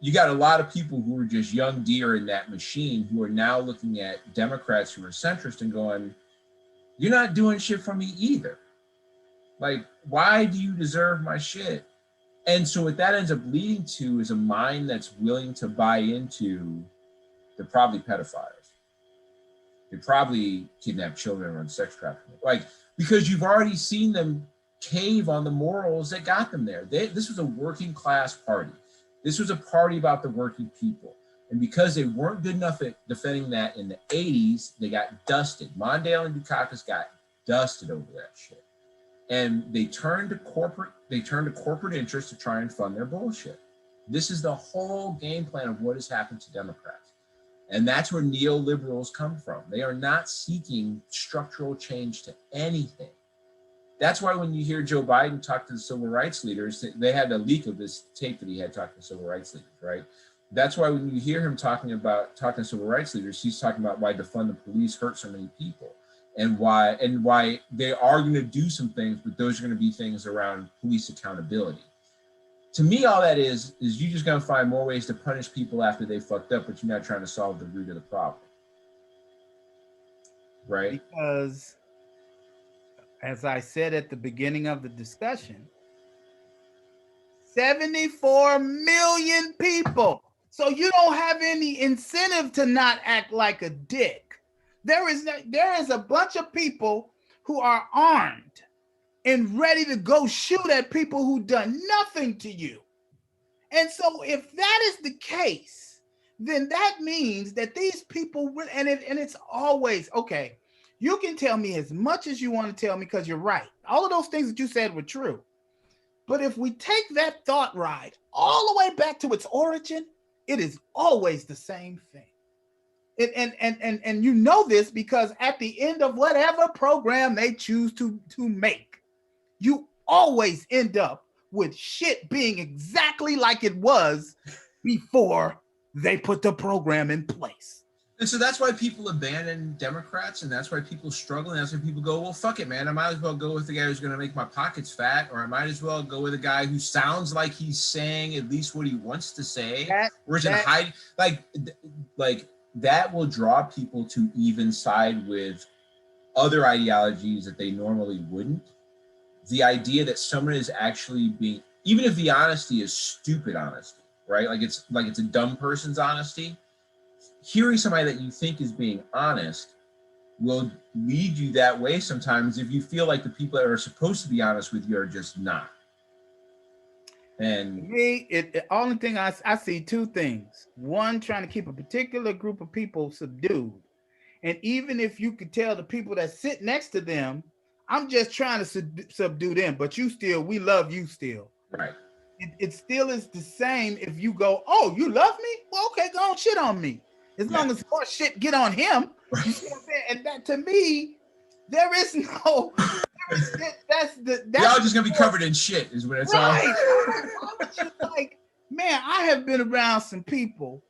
you got a lot of people who are just young deer in that machine who are now looking at Democrats who are centrist and going, you're not doing shit for me either. Like, why do you deserve my shit? And so what that ends up leading to is a mind that's willing to buy into they're probably pedophiles. They probably kidnap children and run sex trafficking. Like, because you've already seen them cave on the morals that got them there. This was a working class party. This was a party about the working people. And because they weren't good enough at defending that in the 80s, they got dusted. Mondale and Dukakis got dusted over that shit. And they turned to corporate interests to try and fund their bullshit. This is the whole game plan of what has happened to Democrats. And that's where neoliberals come from. They are not seeking structural change to anything. That's why when you hear Joe Biden talk to the civil rights leaders, they had a leak of this tape that he had talking to civil rights leaders, right? That's why when you hear him talking to civil rights leaders, he's talking about why defund the police hurt so many people and why they are going to do some things, but those are going to be things around police accountability. To me, all that is you're just going to find more ways to punish people after they fucked up, but you're not trying to solve the root of the problem. Right? Because, as I said at the beginning of the discussion, 74 million people. So you don't have any incentive to not act like a dick. There is a bunch of people who are armed and ready to go shoot at people who done nothing to you. And so if that is the case, then that means that these people, and it's always, okay, you can tell me as much as you want to tell me because you're right. All of those things that you said were true. But if we take that thought ride all the way back to its origin, it is always the same thing. And you know this because at the end of whatever program they choose to make, you always end up with shit being exactly like it was before they put the program in place. And so that's why people abandon Democrats, and that's why people struggle, and that's why people go, well, fuck it, man. I might as well go with the guy who's going to make my pockets fat, or I might as well go with a guy who sounds like he's saying at least what he wants to say, or is in hide. Like that will draw people to even side with other ideologies that they normally wouldn't. The idea that someone is actually being, even if the honesty is stupid honesty, right? Like it's a dumb person's honesty. hearing somebody that you think is being honest will lead you that way sometimes if you feel like the people that are supposed to be honest with you are just not. And me, the only thing I see two things. One, trying to keep a particular group of people subdued. And even if you could tell the people that sit next to them, I'm just trying to subdue them, but we love you still. Right. It still is the same if you go, oh, you love me? Well, okay, go on, shit on me. As long as more shit get on him. Right. You see what I'm saying? And that, to me, there is no, that's y'all just gonna be covered in shit is what it's all. Like, man, I have been around some people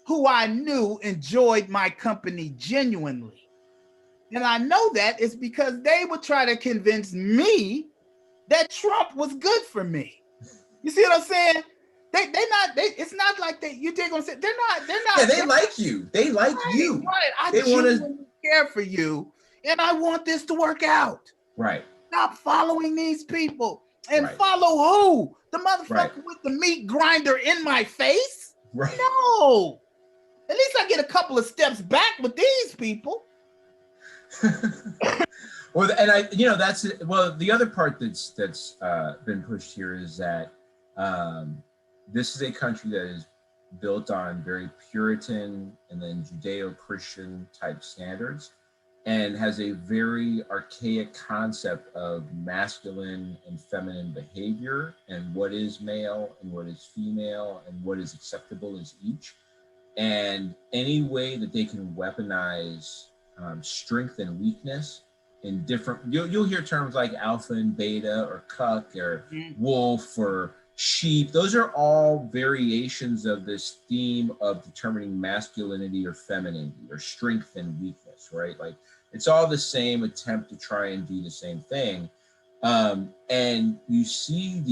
who I knew enjoyed my company genuinely. And I know that it's because they would try to convince me that Trump was good for me. You see what I'm saying? It's not like you take on, they're not. Yeah, they like you. They like you. Right. I genuinely care for you. And I want this to work out. Right. Stop following these people. And follow who? The motherfucker with the meat grinder in my face? Right. No. At least I get a couple of steps back with these people. Well, and the other part that's been pushed here is that this is a country that is built on very Puritan and then Judeo-Christian type standards, and has a very archaic concept of masculine and feminine behavior, and what is male and what is female and what is acceptable as each. And any way that they can weaponize strength and weakness in different, you'll hear terms like alpha and beta or cuck or wolf or sheep. Those are all variations of this theme of determining masculinity or femininity or strength and weakness, right? Like, it's all the same attempt to try and do the same thing. And you see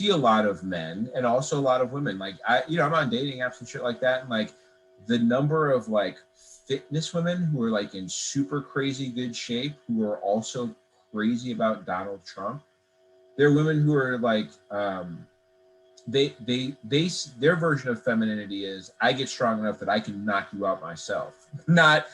a lot of men and also a lot of women. Like, I'm on dating apps and shit like that. And like the number of like fitness women who are like in super crazy good shape, who are also crazy about Donald Trump. There are women who are like, their version of femininity is, I get strong enough that I can knock you out myself. Not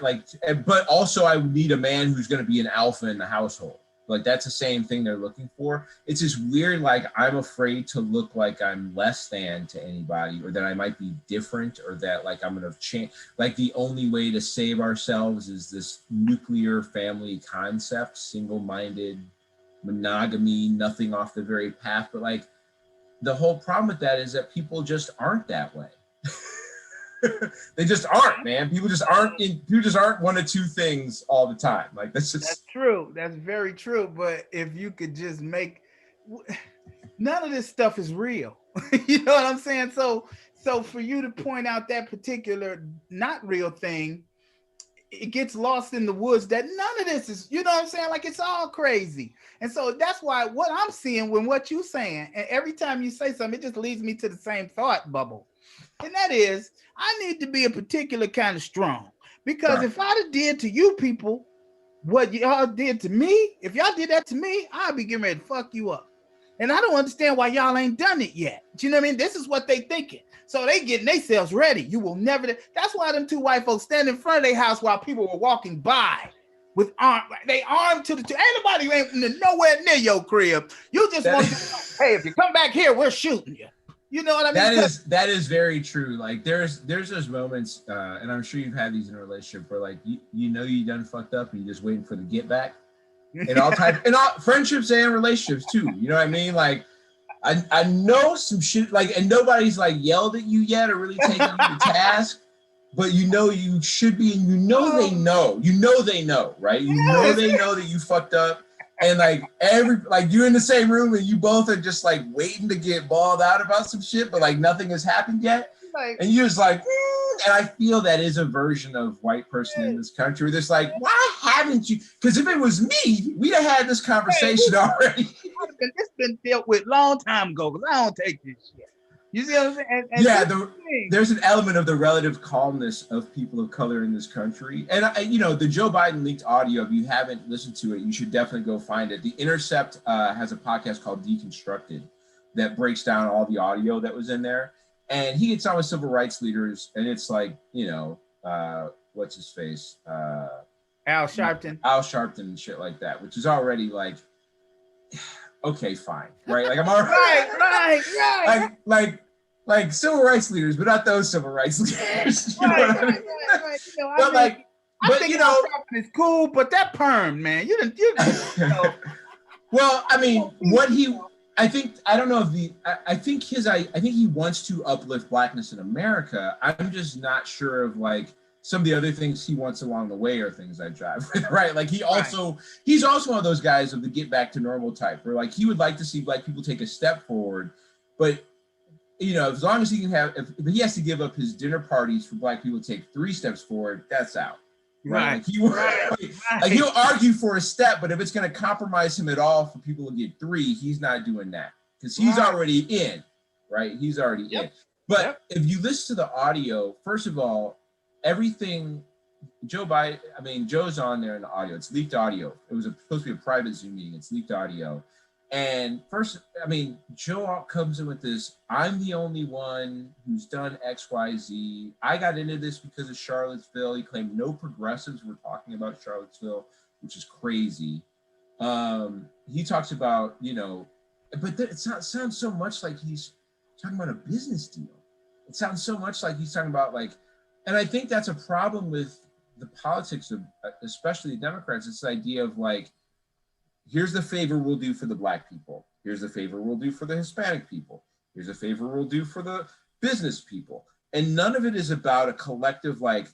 like, but also I need a man who's going to be an alpha in the household. Like, that's the same thing they're looking for. It's this weird, like, I'm afraid to look like I'm less than to anybody, or that I might be different, or that like I'm going to change. Like, the only way to save ourselves is this nuclear family concept, single-minded monogamy, nothing off the very path. But like, the whole problem with that is that people just aren't that way. They just aren't, man. People just aren't one of two things all the time. Like, that's true. That's very true. But if you could just none of this stuff is real. You know what I'm saying? So for you to point out that particular not real thing, it gets lost in the woods that none of this is, you know what I'm saying? Like, it's all crazy. And so that's why what I'm seeing when what you're saying, and every time you say something, it just leads me to the same thought bubble. And that is, I need to be a particular kind of strong, because if I'd have did to you people what y'all did to me, if y'all did that to me, I'd be getting ready to fuck you up. And I don't understand why y'all ain't done it yet. Do you know what I mean? This is what they thinking. So they getting themselves ready. You will never. That's why them two white folks stand in front of their house while people were walking by with they armed to the two. Ain't nobody ain't nowhere near your crib. You just want to, hey, if you come back here, we're shooting you. You know what I mean? That is very true. Like, there's those moments, and I'm sure you've had these in a relationship where like you know you done fucked up and you're just waiting for the get back. In all friendships and relationships too. You know what I mean? Like, I know some shit, like, and nobody's like yelled at you yet or really taken you to task, but you know you should be, and they know, right? You know they know that you fucked up. And like you're in the same room and you both are just like waiting to get balled out about some shit, but like nothing has happened yet. And you're just like, and I feel that is a version of white person in this country where there's like, why haven't you? Because if it was me, we'd have had this conversation already. It's been dealt with long time ago, because I don't take this shit. You see what I'm saying? There's an element of the relative calmness of people of color in this country. And, the Joe Biden leaked audio, if you haven't listened to it, you should definitely go find it. The Intercept has a podcast called Deconstructed that breaks down all the audio that was in there. And he gets on with civil rights leaders, and it's like, what's his face? Al Sharpton. Al Sharpton and shit like that, which is already like, okay, fine, right? Like I'm already right. Like civil rights leaders, but not those civil rights leaders. Right. I think Al Sharpton is cool, but that perm, man, you know. Well, I mean, I think he wants to uplift blackness in America. I'm just not sure of like some of the other things he wants along the way are things I jive with, right? Like he's also one of those guys of the get back to normal type, where like he would like to see black people take a step forward, but as long as he can if he has to give up his dinner parties for black people to take 3 steps forward, that's out. Right. Like he'll argue for a step, but if it's going to compromise him at all for people to get 3, he's not doing that because he's already in, right? He's already in. But if you listen to the audio, first of all, everything Joe's on there in the audio. It's leaked audio. It was supposed to be a private Zoom meeting. It's leaked audio. And first, Joe comes in with this, I'm the only one who's done X, Y, Z. I got into this because of Charlottesville. He claimed no progressives were talking about Charlottesville, which is crazy. He talks about, but it sounds so much like he's talking about a business deal. It sounds so much like he's talking about like, and I think that's a problem with the politics of, especially the Democrats, this idea of like, here's the favor we'll do for the black people. Here's the favor we'll do for the Hispanic people. Here's a favor we'll do for the business people. And none of it is about a collective, like,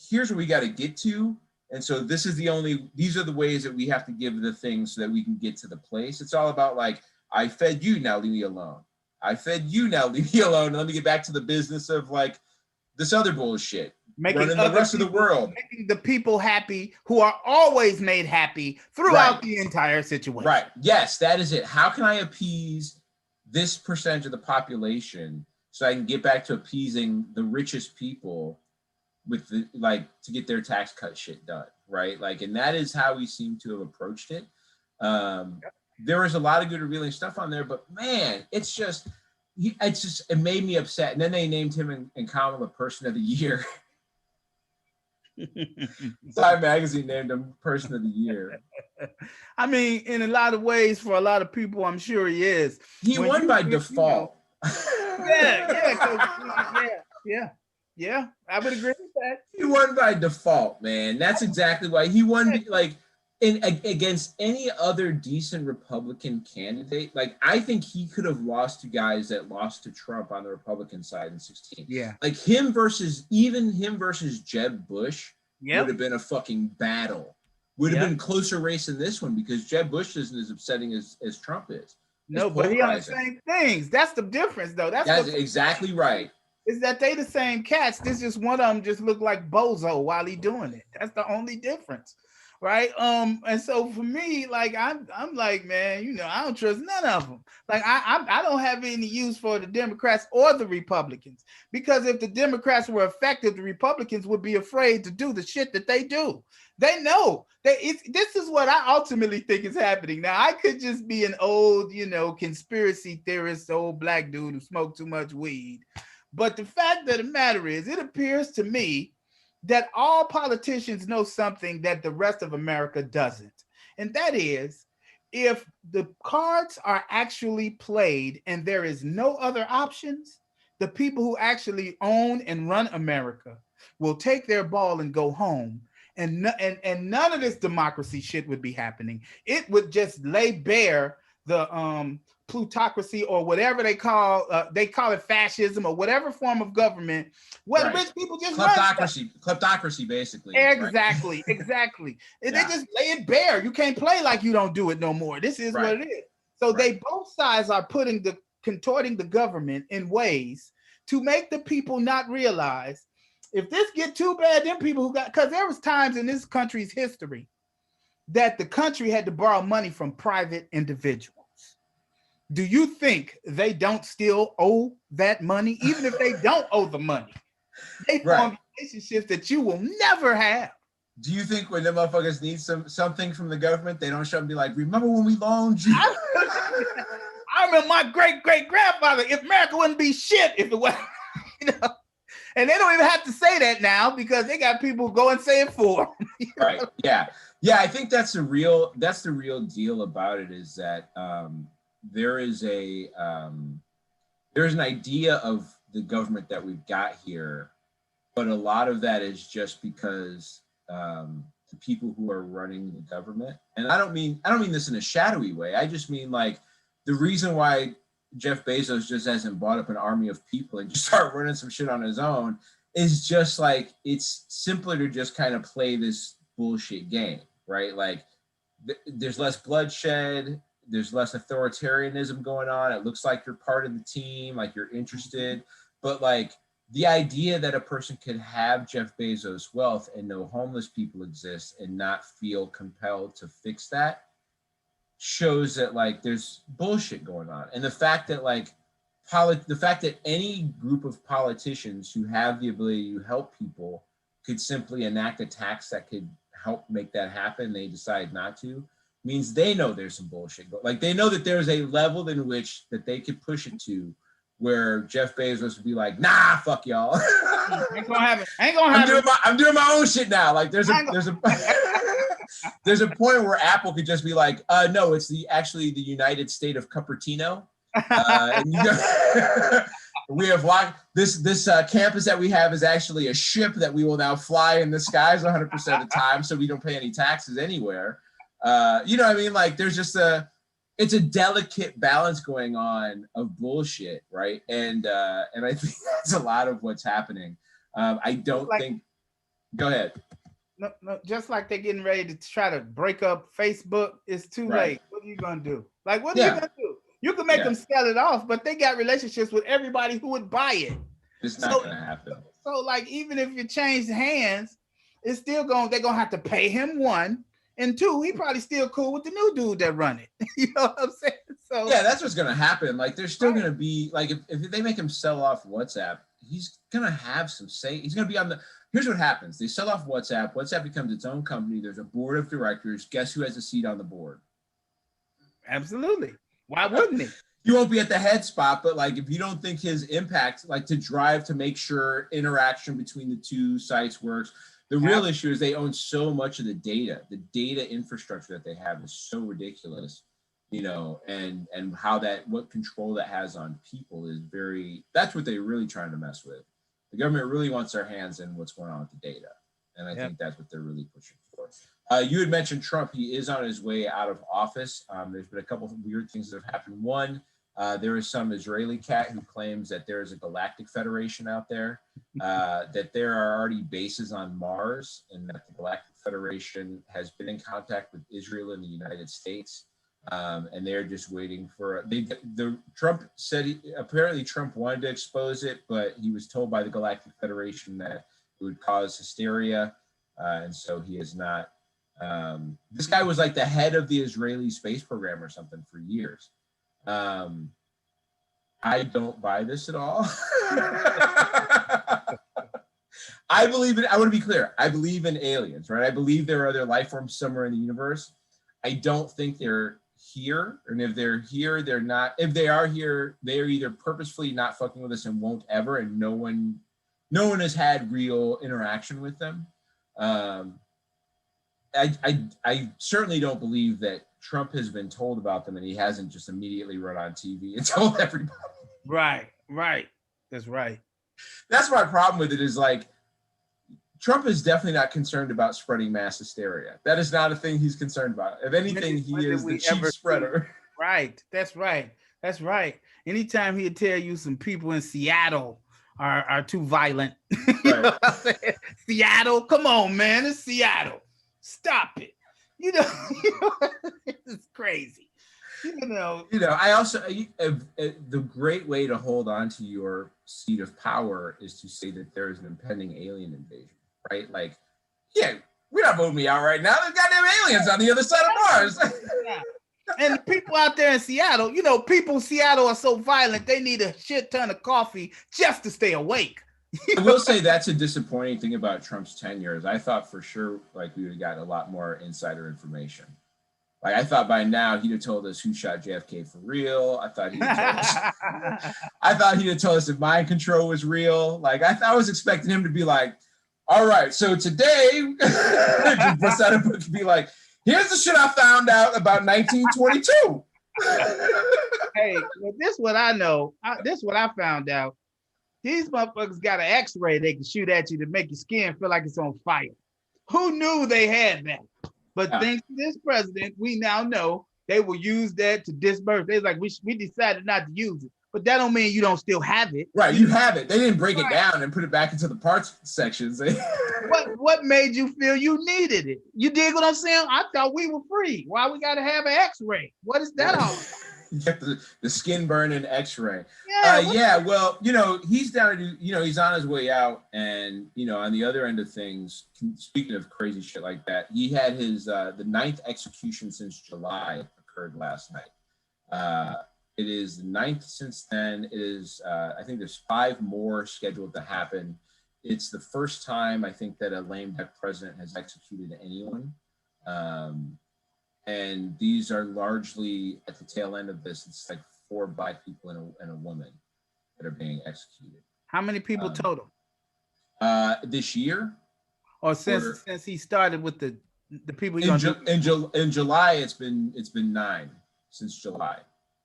here's what we got to get to. And so these are the ways that we have to give the things so that we can get to the place. It's all about like, I fed you, now leave me alone. I fed you, now leave me alone. Let me get back to the business of like this other bullshit. Making the rest of the world, making the people happy who are always made happy throughout the entire situation. Right. Yes, that is it. How can I appease this percentage of the population so I can get back to appeasing the richest people with the to get their tax cut shit done, right? Like, and that is how we seem to have approached it. There was a lot of good revealing stuff on there, but man, it made me upset. And then they named him and Kamala Person of the Year. Time Magazine named him Person of the Year. In a lot of ways, for a lot of people, I'm sure he is. He won by default. Yeah. I would agree with that. He won by default, man. That's exactly why he won. Like, against any other decent Republican candidate, like I think he could have lost to guys that lost to Trump on the Republican side in 2016. Yeah, like him versus Jeb Bush would have been a fucking battle. Would have been closer race than this one because Jeb Bush isn't as upsetting as Trump is. No, but he on the same things. That's the difference, though. That's exactly right. Is that they the same cats? This is one of them just look like Bozo while he doing it. That's the only difference. Right. And so for me, like I'm like, man, I don't trust none of them. Like I don't have any use for the Democrats or the Republicans, because if the Democrats were effective, the Republicans would be afraid to do the shit that they do. They know this is what I ultimately think is happening. Now I could just be an old, conspiracy theorist, old black dude who smoked too much weed. But the fact of the matter is, it appears to me that all politicians know something that the rest of America doesn't. And that is, if the cards are actually played and there is no other options, the people who actually own and run America will take their ball and go home. And none of this democracy shit would be happening. It would just lay bare the plutocracy, or whatever they call it, fascism, or whatever form of government where rich people just kleptocracy basically. Exactly. They just lay it bare. You can't play like you don't do it no more. This is what it is. So they both sides are contorting the government in ways to make the people not realize, if this get too bad, them people because there was times in this country's history that the country had to borrow money from private individuals. Do you think they don't still owe that money? Even if they don't owe the money, they form relationships that you will never have. Do you think when the motherfuckers need something from the government, they don't show up and be like, remember when we loaned you? I remember my great-great-grandfather, if America wouldn't be shit if it wasn't, and they don't even have to say that now because they got people go and say it for them. Right. Yeah. Yeah. I think that's the real deal about it is that there's an idea of the government that we've got here, but a lot of that is just because the people who are running the government, and I don't mean this in a shadowy way. I just mean like the reason why Jeff Bezos just hasn't bought up an army of people and just start running some shit on his own is just like, it's simpler to just kind of play this bullshit game, right? Like there's less bloodshed, there's less authoritarianism going on. It looks like you're part of the team, like you're interested, but like the idea that a person could have Jeff Bezos' wealth and know homeless people exist and not feel compelled to fix that shows that like there's bullshit going on. And the fact that like the fact that any group of politicians who have the ability to help people could simply enact a tax that could help make that happen, they decide not to, means they know there's some bullshit. Like they know that there's a level in which that they could push it to where Jeff Bezos would be like, nah, fuck y'all. Ain't gonna happen. I'm doing my own shit now. Like there's a there's a point where Apple could just be like, no, it's actually the United State of Cupertino. And we have this campus that we have is actually a ship that we will now fly in the skies 100% of the time, so we don't pay any taxes anywhere. You know what I mean? Like there's just it's a delicate balance going on of bullshit, right? And I think that's a lot of what's happening. I don't think. Go ahead. No, just like they're getting ready to try to break up Facebook, it's too late. What are you gonna do? Like, what are you gonna do? You can make them sell it off, but they got relationships with everybody who would buy it. It's not gonna happen. So, like, even if you change hands, it's still they're gonna have to pay him one. And two, he probably still cool with the new dude that run it. You know what I'm saying? So yeah, that's what's gonna happen. Like there's still gonna be like if they make him sell off WhatsApp, he's gonna have some say. He's gonna be on the. Here's what happens: they sell off WhatsApp. WhatsApp becomes its own company. There's a board of directors. Guess who has a seat on the board? Absolutely. Why wouldn't he? You won't be at the head spot, but like if you don't think his impact, like to drive to make sure interaction between the two sites works. The real issue is they own so much of the data. The data infrastructure that they have is so ridiculous, you know, and what control that has on people is that's what they're really trying to mess with. The government really wants their hands in what's going on with the data. And I think that's what they're really pushing for. You had mentioned Trump. He is on his way out of office. There's been a couple of weird things that have happened. One, there is some Israeli cat who claims that there is a galactic federation out there, that there are already bases on Mars, and that the Galactic Federation has been in contact with Israel and the United States, and they're just waiting for Trump said apparently Trump wanted to expose it, but he was told by the Galactic Federation that it would cause hysteria, and so he is not. This guy was like the head of the Israeli space program or something for years. I don't buy this at all. I believe in, I want to be clear, I believe in aliens, right? I believe there are other life forms somewhere in the universe. I don't think they're here. And if they're here, they're not, if they are here, they're either purposefully not fucking with us and won't ever, and no one has had real interaction with them. I certainly don't believe that Trump has been told about them and he hasn't just immediately run on TV and told everybody. Right. That's right. That's my problem with it is like, Trump is definitely not concerned about spreading mass hysteria. That is not a thing he's concerned about. If anything, he is the chief spreader. Right. That's right. Anytime he'd tell you some people in Seattle are too violent. You know what I'm saying? Seattle, come on, man. It's Seattle. Stop it. You know it's crazy. I also the great way to hold on to your seat of power is to say that there is an impending alien invasion, right? Like, yeah, we're not voting me out right now. There's goddamn aliens on the other side of Mars. And the people out there in Seattle, people in Seattle are so violent, they need a shit ton of coffee just to stay awake. I will say that's a disappointing thing about Trump's tenure. I thought for sure like we would have gotten a lot more insider information. Like, I thought by now he'd have told us who shot JFK for real. I thought he'd have told us if mind control was real. Like, I was expecting him to be like, all right, so today, just bust out a book and be like, here's the shit I found out about 1922. Hey, well, this what I know. This what I found out. These motherfuckers got an X-ray they can shoot at you to make your skin feel like it's on fire. Who knew they had that? But thanks to this president, we now know they will use that to disperse. They're like, we decided not to use it. But that don't mean you don't still have it. Right, you have it. They didn't break it down and put it back into the parts sections. What made you feel you needed it? You dig what I'm saying? I thought we were free. Why we got to have an X-ray? What is that all about? You get the skin burn and X-ray. Yeah. Well, he's down to he's on his way out, and on the other end of things, speaking of crazy shit like that, he had his the 9th execution since July occurred last night. It is the 9th since then. It is I think there's 5 more scheduled to happen. It's the first time I think that a lame duck president has executed anyone. And these are largely at the tail end of this. It's like 4 Black people and a woman that are being executed. How many people total? This year, or since he started with the people. In July, it's been 9 since July.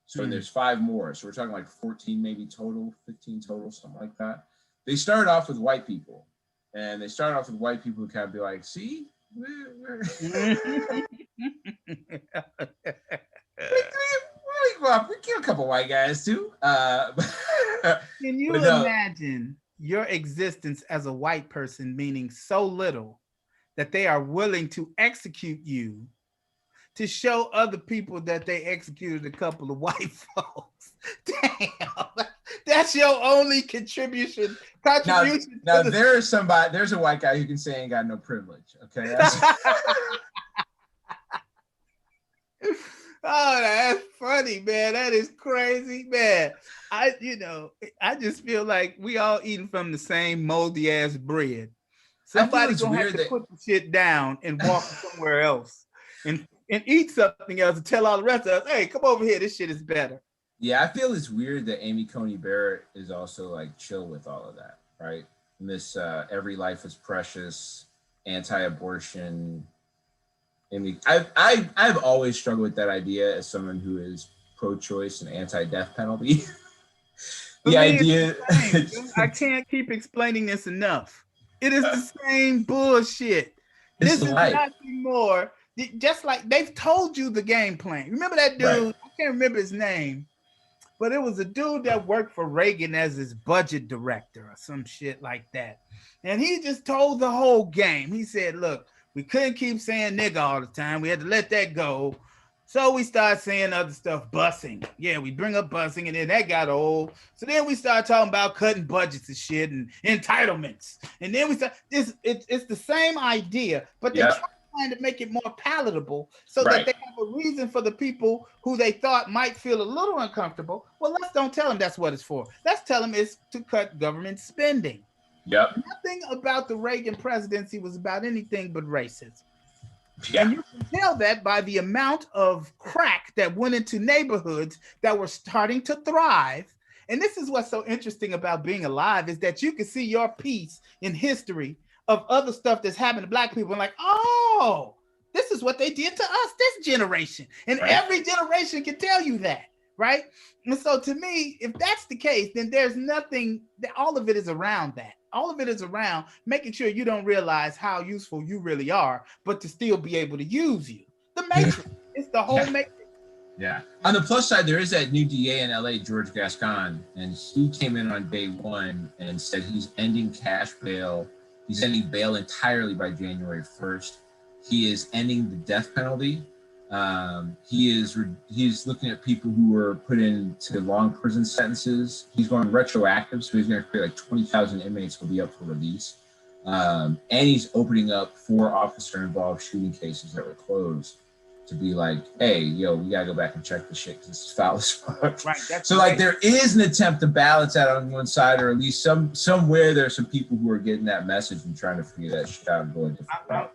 So there's 5 more. So we're talking like 14 maybe total, 15 total, something like that. They started off with white people, and they started off with white people who kind of be like, see. We kill a couple white guys too. Can you imagine your existence as a white person meaning so little that they are willing to execute you to show other people that they executed a couple of white there's your only contribution. Now there's a white guy who can say ain't got no privilege. Okay. Oh, that's funny, man. That is crazy, man. I just feel like we all eating from the same moldy ass bread. Somebody's gonna have to put the shit down and walk somewhere else and eat something else and tell all the rest of us, hey, come over here. This shit is better. Yeah, I feel it's weird that Amy Coney Barrett is also like chill with all of that, right? And this every life is precious, anti-abortion. I mean, I've always struggled with that idea as someone who is pro-choice and anti-death penalty. I can't keep explaining this enough. It is the same bullshit. This is nothing more. Just like they've told you the game plan. Remember that dude? Right. I can't remember his name, but it was a dude that worked for Reagan as his budget director or some shit like that. And he just told the whole game. He said, look, we couldn't keep saying nigga all the time. We had to let that go. So we started saying other stuff, busing. Yeah, we bring up busing, and then that got old. So then we started talking about cutting budgets and shit and entitlements. And then we start it's the same idea, but they're trying to make it more palatable so that they have a reason for the people who they thought might feel a little uncomfortable. Well, let's don't tell them that's what it's for. Let's tell them it's to cut government spending. Yep. Nothing about the Reagan presidency was about anything but racism. Yeah. And you can tell that by the amount of crack that went into neighborhoods that were starting to thrive. And this is what's so interesting about being alive is that you can see your piece in history of other stuff that's happened to Black people and like, oh, this is what they did to us, this generation. And every generation can tell you that, right? And so to me, if that's the case, then there's nothing, all of it is around that. All of it is around making sure you don't realize how useful you really are, but to still be able to use you. The Matrix. It's the whole Matrix. Yeah. On the plus side, there is that new DA in LA, George Gascon, and he came in on day 1 and said he's ending cash bail. He's ending bail entirely by January 1st. He is ending the death penalty. He's looking at people who were put into long prison sentences. He's going retroactive, so he's going to create like 20,000 inmates will be up for release. And he's opening up 4 officer-involved shooting cases that were closed to be like, hey, yo, we gotta go back and check the shit because this is foul as fuck. Right. So like there is an attempt to balance that on one side, or at least somewhere there's some people who are getting that message and trying to figure that shit out and go a different route.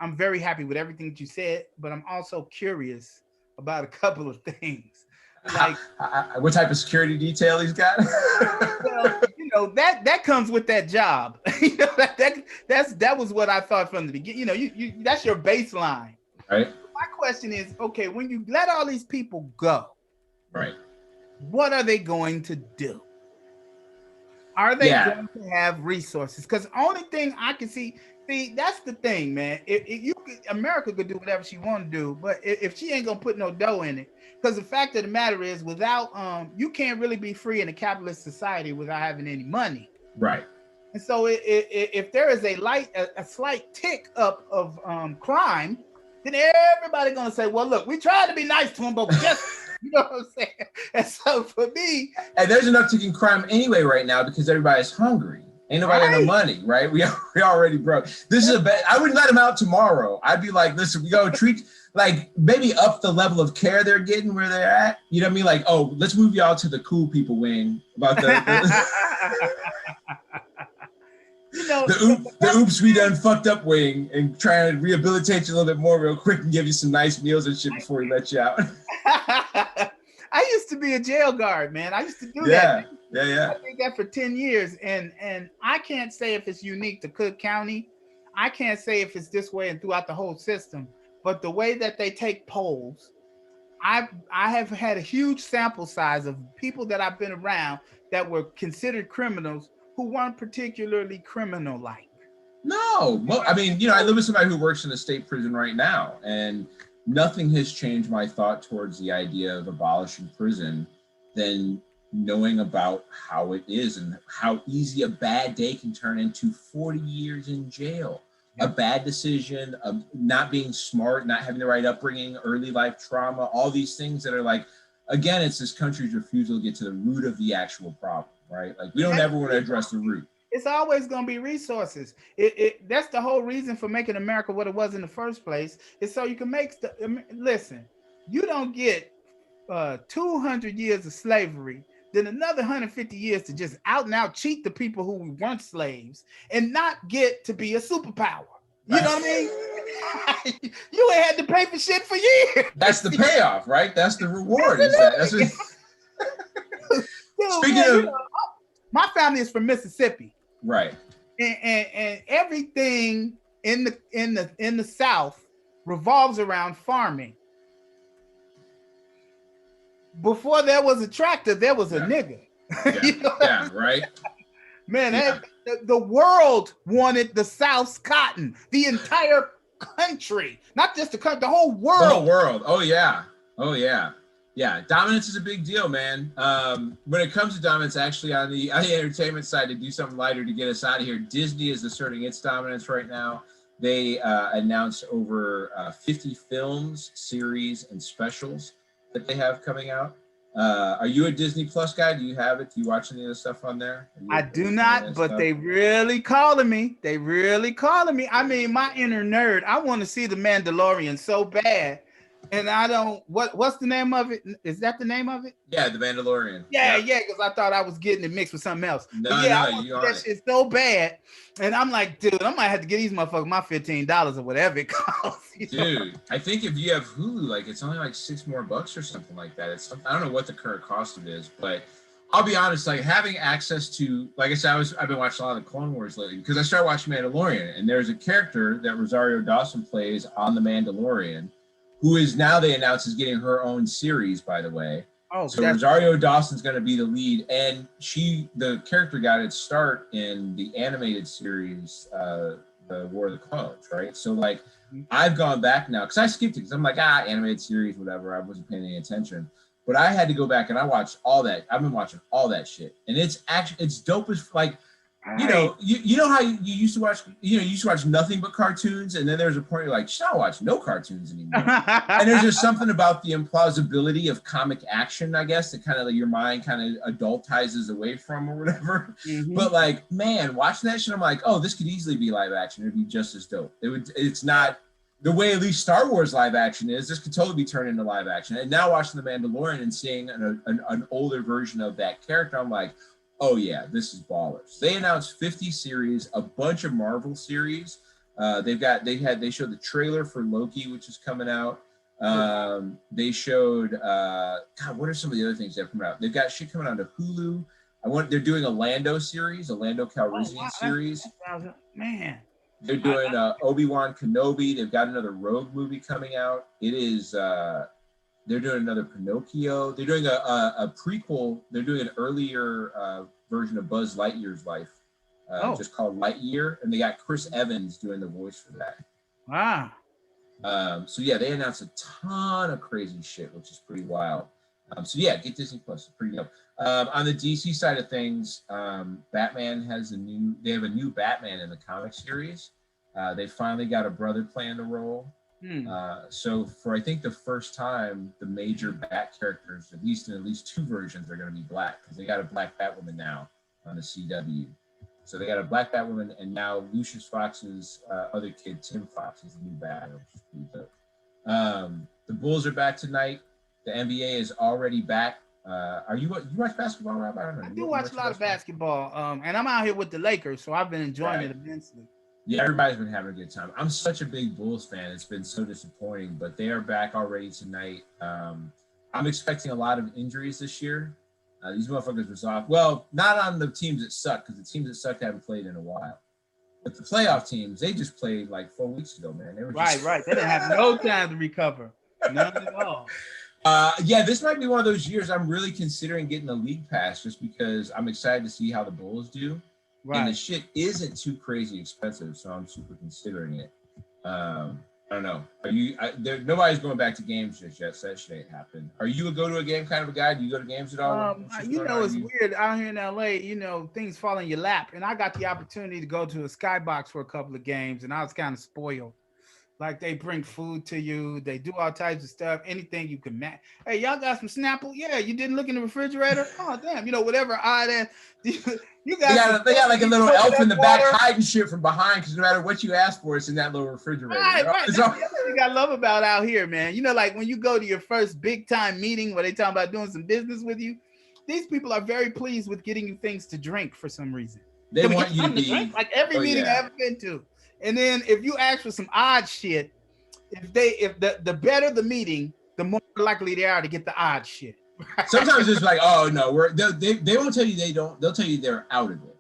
I'm very happy with everything that you said, but I'm also curious about a couple of things. Like what type of security detail he's got? Well, that comes with that job. That was what I thought from the beginning. You that's your baseline. Right. My question is, okay, when you let all these people go, right, what are they going to do? Are they going to have resources? Because the only thing I can see, that's the thing, man. America could do whatever she want to do, but if she ain't gonna put no dough in it, because the fact of the matter is, without you can't really be free in a capitalist society without having any money. Right. And so if there is a slight tick up of crime, then everybody gonna say, well, look, we tried to be nice to him, but we just you know what I'm saying? And so for me, and there's an uptick in crime anyway right now because everybody's hungry. Ain't nobody got no money, right? We already broke. This is I wouldn't let them out tomorrow. I'd be like, listen, we go treat, like maybe up the level of care they're getting where they're at. You know what I mean? Like, oh, let's move y'all to the cool people wing about the oops we done fucked up wing and try to rehabilitate you a little bit more real quick and give you some nice meals and shit before we let you out. I used to be a jail guard, man. I used to do that. Yeah. I did that for 10 years. And I can't say if it's unique to Cook County. I can't say if it's this way and throughout the whole system. But the way that they take polls, I have had a huge sample size of people that I've been around that were considered criminals who weren't particularly criminal-like. No. I mean, I live with somebody who works in a state prison right now, and nothing has changed my thought towards the idea of abolishing prison than knowing about how it is and how easy a bad day can turn into 40 years in jail. A bad decision, of not being smart, not having the right upbringing, early life trauma, all these things that are like, again, it's this country's refusal to get to the root of the actual problem, right? Like we don't ever want to address the root. It's always going to be resources. That's the whole reason for making America what it was in the first place, is so you can make listen, you don't get 200 years of slavery, then another 150 years to just out and out cheat the people who weren't slaves and not get to be a superpower. You know what I mean? You ain't had to pay for shit for years. That's the payoff, right? That's the reward. Speaking of, my family is from Mississippi. Right. And everything in the South revolves around farming. Before there was a tractor, there was a nigga. Yeah, right. Man, the world wanted the South's cotton. The entire country, not just the country, the whole world. The whole world. Oh yeah. Yeah, dominance is a big deal, man. When it comes to dominance, actually on the entertainment side, to do something lighter to get us out of here, Disney is asserting its dominance right now. They announced over 50 films, series, and specials that they have coming out. Are you a Disney Plus guy? Do you have it? Do you watch any of the stuff on there? I do not, but they really calling me. I mean, my inner nerd, I want to see the Mandalorian so bad. And I don't, what's the name of it? Is that the name of it? Yeah, the Mandalorian. Yeah, because I thought I was getting it mixed with something else. I want that shit so bad. And I'm like, dude, I might have to get these motherfuckers my $15 or whatever it costs. Dude, I think if you have Hulu, like it's only like $6 more or something like that. I don't know what the current cost of it is, but I'll be honest, like having access to, like I said, I've been watching a lot of the Clone Wars lately because I started watching Mandalorian, and there's a character that Rosario Dawson plays on the Mandalorian, who is now, they announced, is getting her own series, by the way. Oh, so Rosario Dawson's going to be the lead, and the character got its start in the animated series, the War of the Clones, right? So like, I've gone back now because I skipped it because I'm like, animated series, whatever. I wasn't paying any attention, but I had to go back and I watched all that. I've been watching all that shit, and it's dope as like. You know how you used to watch, you used to watch nothing but cartoons, and then there's a point you're like, should I watch no cartoons anymore? And there's just something about the implausibility of comic action, I guess, that kind of like your mind kind of adultizes away from or whatever. Mm-hmm. But like, man, watching that shit, I'm like, oh, this could easily be live action. It'd be just as dope. It's not the way at least Star Wars live action is. This could totally be turned into live action. And now watching The Mandalorian and seeing an older version of that character, I'm like, oh yeah, this is ballers. They announced 50 series, a bunch of Marvel series, They showed the trailer for Loki, which is coming out. They showed God, what are some of the other things that have come out? They've got shit coming out of Hulu. They're doing a Lando Calrissian series. Man. They're doing Obi-Wan Kenobi. They've got another Rogue movie coming out. They're doing another Pinocchio. They're doing a prequel. They're doing an earlier version of Buzz Lightyear's life, just called Lightyear, and they got Chris Evans doing the voice for that. Wow. So yeah, they announced a ton of crazy shit, which is pretty wild. So yeah, get Disney Plus. It's pretty dope. On the DC side of things, Batman they have a new Batman in the comic series. They finally got a brother playing the role. So for I think the first time, the major Bat characters, at least two versions, are going to be black, because they got a black Batwoman now on the CW. So they got a black Batwoman, and now Lucius Fox's other kid, Tim Fox, is the new Batman, which is pretty dope. The Bulls are back tonight. The NBA is already back. You watch basketball, Rob? I don't know. I do watch a lot of basketball, and I'm out here with the Lakers, so I've been enjoying it immensely. Yeah, everybody's been having a good time. I'm such a big Bulls fan. It's been so disappointing, but they are back already tonight. I'm expecting a lot of injuries this year. These motherfuckers were soft. Well, not on the teams that suck, because the teams that suck haven't played in a while. But the playoff teams, they just played like 4 weeks ago, man. They were right. They didn't have no time to recover. None at all. Yeah, this might be one of those years I'm really considering getting a league pass, just because I'm excited to see how the Bulls do. Right. And the shit isn't too crazy expensive, so I'm super considering it. I don't know. Nobody's going back to games just yet, so that shit ain't happened. Are you a go to a game kind of a guy? Do you go to games at all? It's weird out here in LA, things fall in your lap. And I got the opportunity to go to a Skybox for a couple of games, and I was kind of spoiled. Like, they bring food to you. They do all types of stuff. Anything you can match. Hey, y'all got some Snapple? Yeah, you didn't look in the refrigerator? Oh, damn. Whatever odd ass. They got like a little elf in the back hiding shit from behind, because no matter what you ask for, it's in that little refrigerator. Right. That's what you got to love about out here, man. Like when you go to your first big time meeting where they talk about doing some business with you, these people are very pleased with getting you things to drink for some reason. They want you to be drink, like every meeting I ever been to. And then if you ask for some odd shit, if the better the meeting, the more likely they are to get the odd shit. Sometimes it's like, oh no, they won't tell you they don't. They'll tell you they're out of it.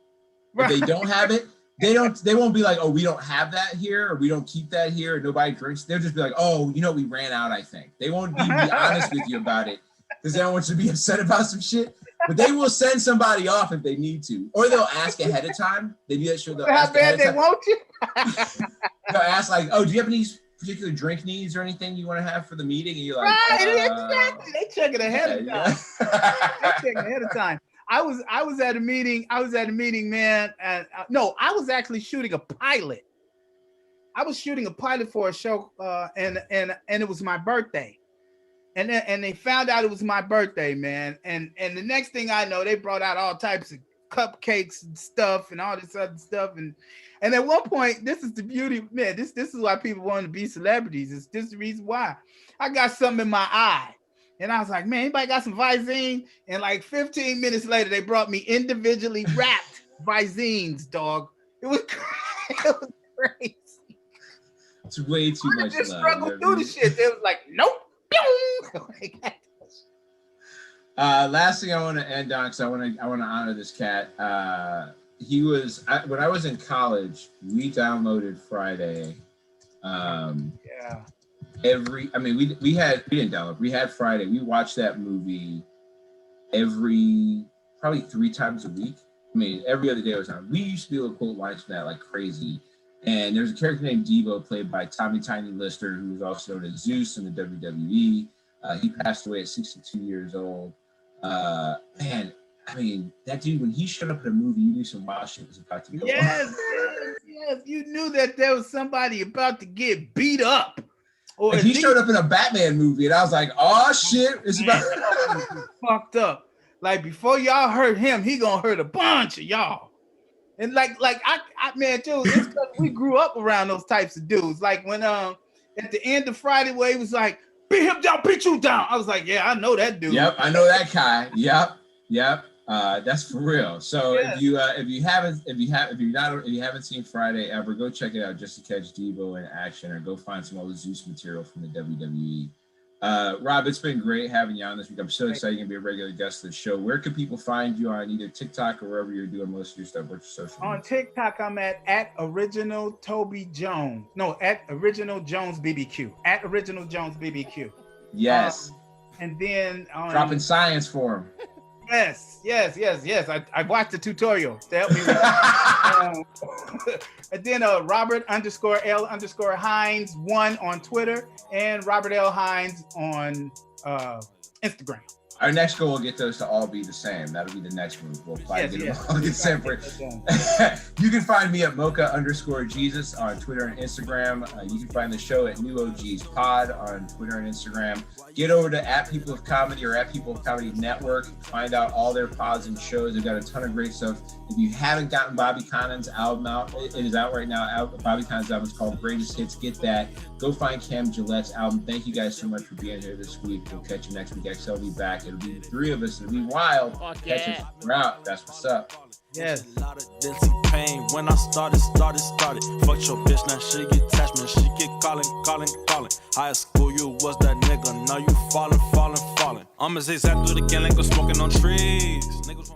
If they don't have it, they won't be like, oh, we don't have that here, or we don't keep that here, or nobody drinks. They'll just be like, oh, we ran out, I think. They won't be honest with you about it, because they don't want you to be upset about some shit. But they will send somebody off if they need to, or they'll ask ahead of time. They do that shit. How bad they want you? They'll ask like, oh, do you have any particular drink needs or anything you want to have for the meeting? And you're like, exactly. They check it ahead of time. They check ahead of time. I was at a meeting. Man. And I was actually shooting a pilot. I was shooting a pilot for a show, and it was my birthday. And they found out it was my birthday, man. And the next thing I know, they brought out all types of cupcakes and stuff and all this other stuff. And at one point, this is the beauty, man. This is why people want to be celebrities. It's this the reason why. I got something in my eye. And I was like, man, anybody got some Visine? And like 15 minutes later, they brought me individually wrapped Visines, dog. It was crazy. It's way too much. Just struggled through the shit. They was like, nope. Last thing I want to end on, because I want to honor this cat. When I was in college, we downloaded Friday. We didn't download. We had Friday. We watched that movie probably 3 times a week. I mean, every other day it was on. We used to be able to quote lines from that like crazy. And there's a character named Devo, played by Tommy Tiny Lister, who was also known as Zeus in the WWE. He passed away at 62 years old. Man, I mean, that dude, when he showed up in a movie, you knew some wild shit was about to go on. Yes. You knew that there was somebody about to get beat up. Or he showed up in a Batman movie, and I was like, oh, shit. It's about fucked up. Like, before y'all hurt him, he gonna hurt a bunch of y'all. And like I man, dude, it's because we grew up around those types of dudes. Like when at the end of Friday, where he was like, beat him down, beat you down. I was like, yeah, I know that dude. Yep, I know that guy. Yep. That's for real. So if you haven't seen Friday ever, go check it out just to catch Debo in action, or go find some other Zeus material from the WWE. Rob, it's been great having you on this week. I'm so excited you're gonna be a regular guest of the show. Where can people find you on either TikTok or wherever you're doing most of your stuff? What's your social media? On TikTok, I'm at Original Toby Jones. No, at Original Jones BBQ. At Original Jones BBQ. Yes. And then dropping science for him. Yes. I watched the tutorial to help me with that. And then Robert _L _Hines 1 on Twitter, and Robert L Hines on Instagram. Our next goal will get those to all be the same. That'll be the next move. We'll get them all get separate. You can find me at Mocha _Jesus on Twitter and Instagram. You can find the show at New OGs Pod on Twitter and Instagram. Get over to @People of Comedy or @People of Comedy Network. Find out all their pods and shows. They've got a ton of great stuff. If you haven't gotten Bobby Connon's album out, it is out right now. Bobby Connon's album is called Greatest Hits. Get that. Go find Cam Gillette's album. Thank you guys so much for being here this week. We'll catch you next week. XL will be back. It'll be the three of us. It'll be wild. Catch us. We're out. That's what's up. Yes. A lot of dizzy pain when I started. Fuck your bitch, now she get attachment. She get calling. High school, you was that nigga. Now you falling. I'ma zigzag through the gang like I'm smoking on trees. Niggas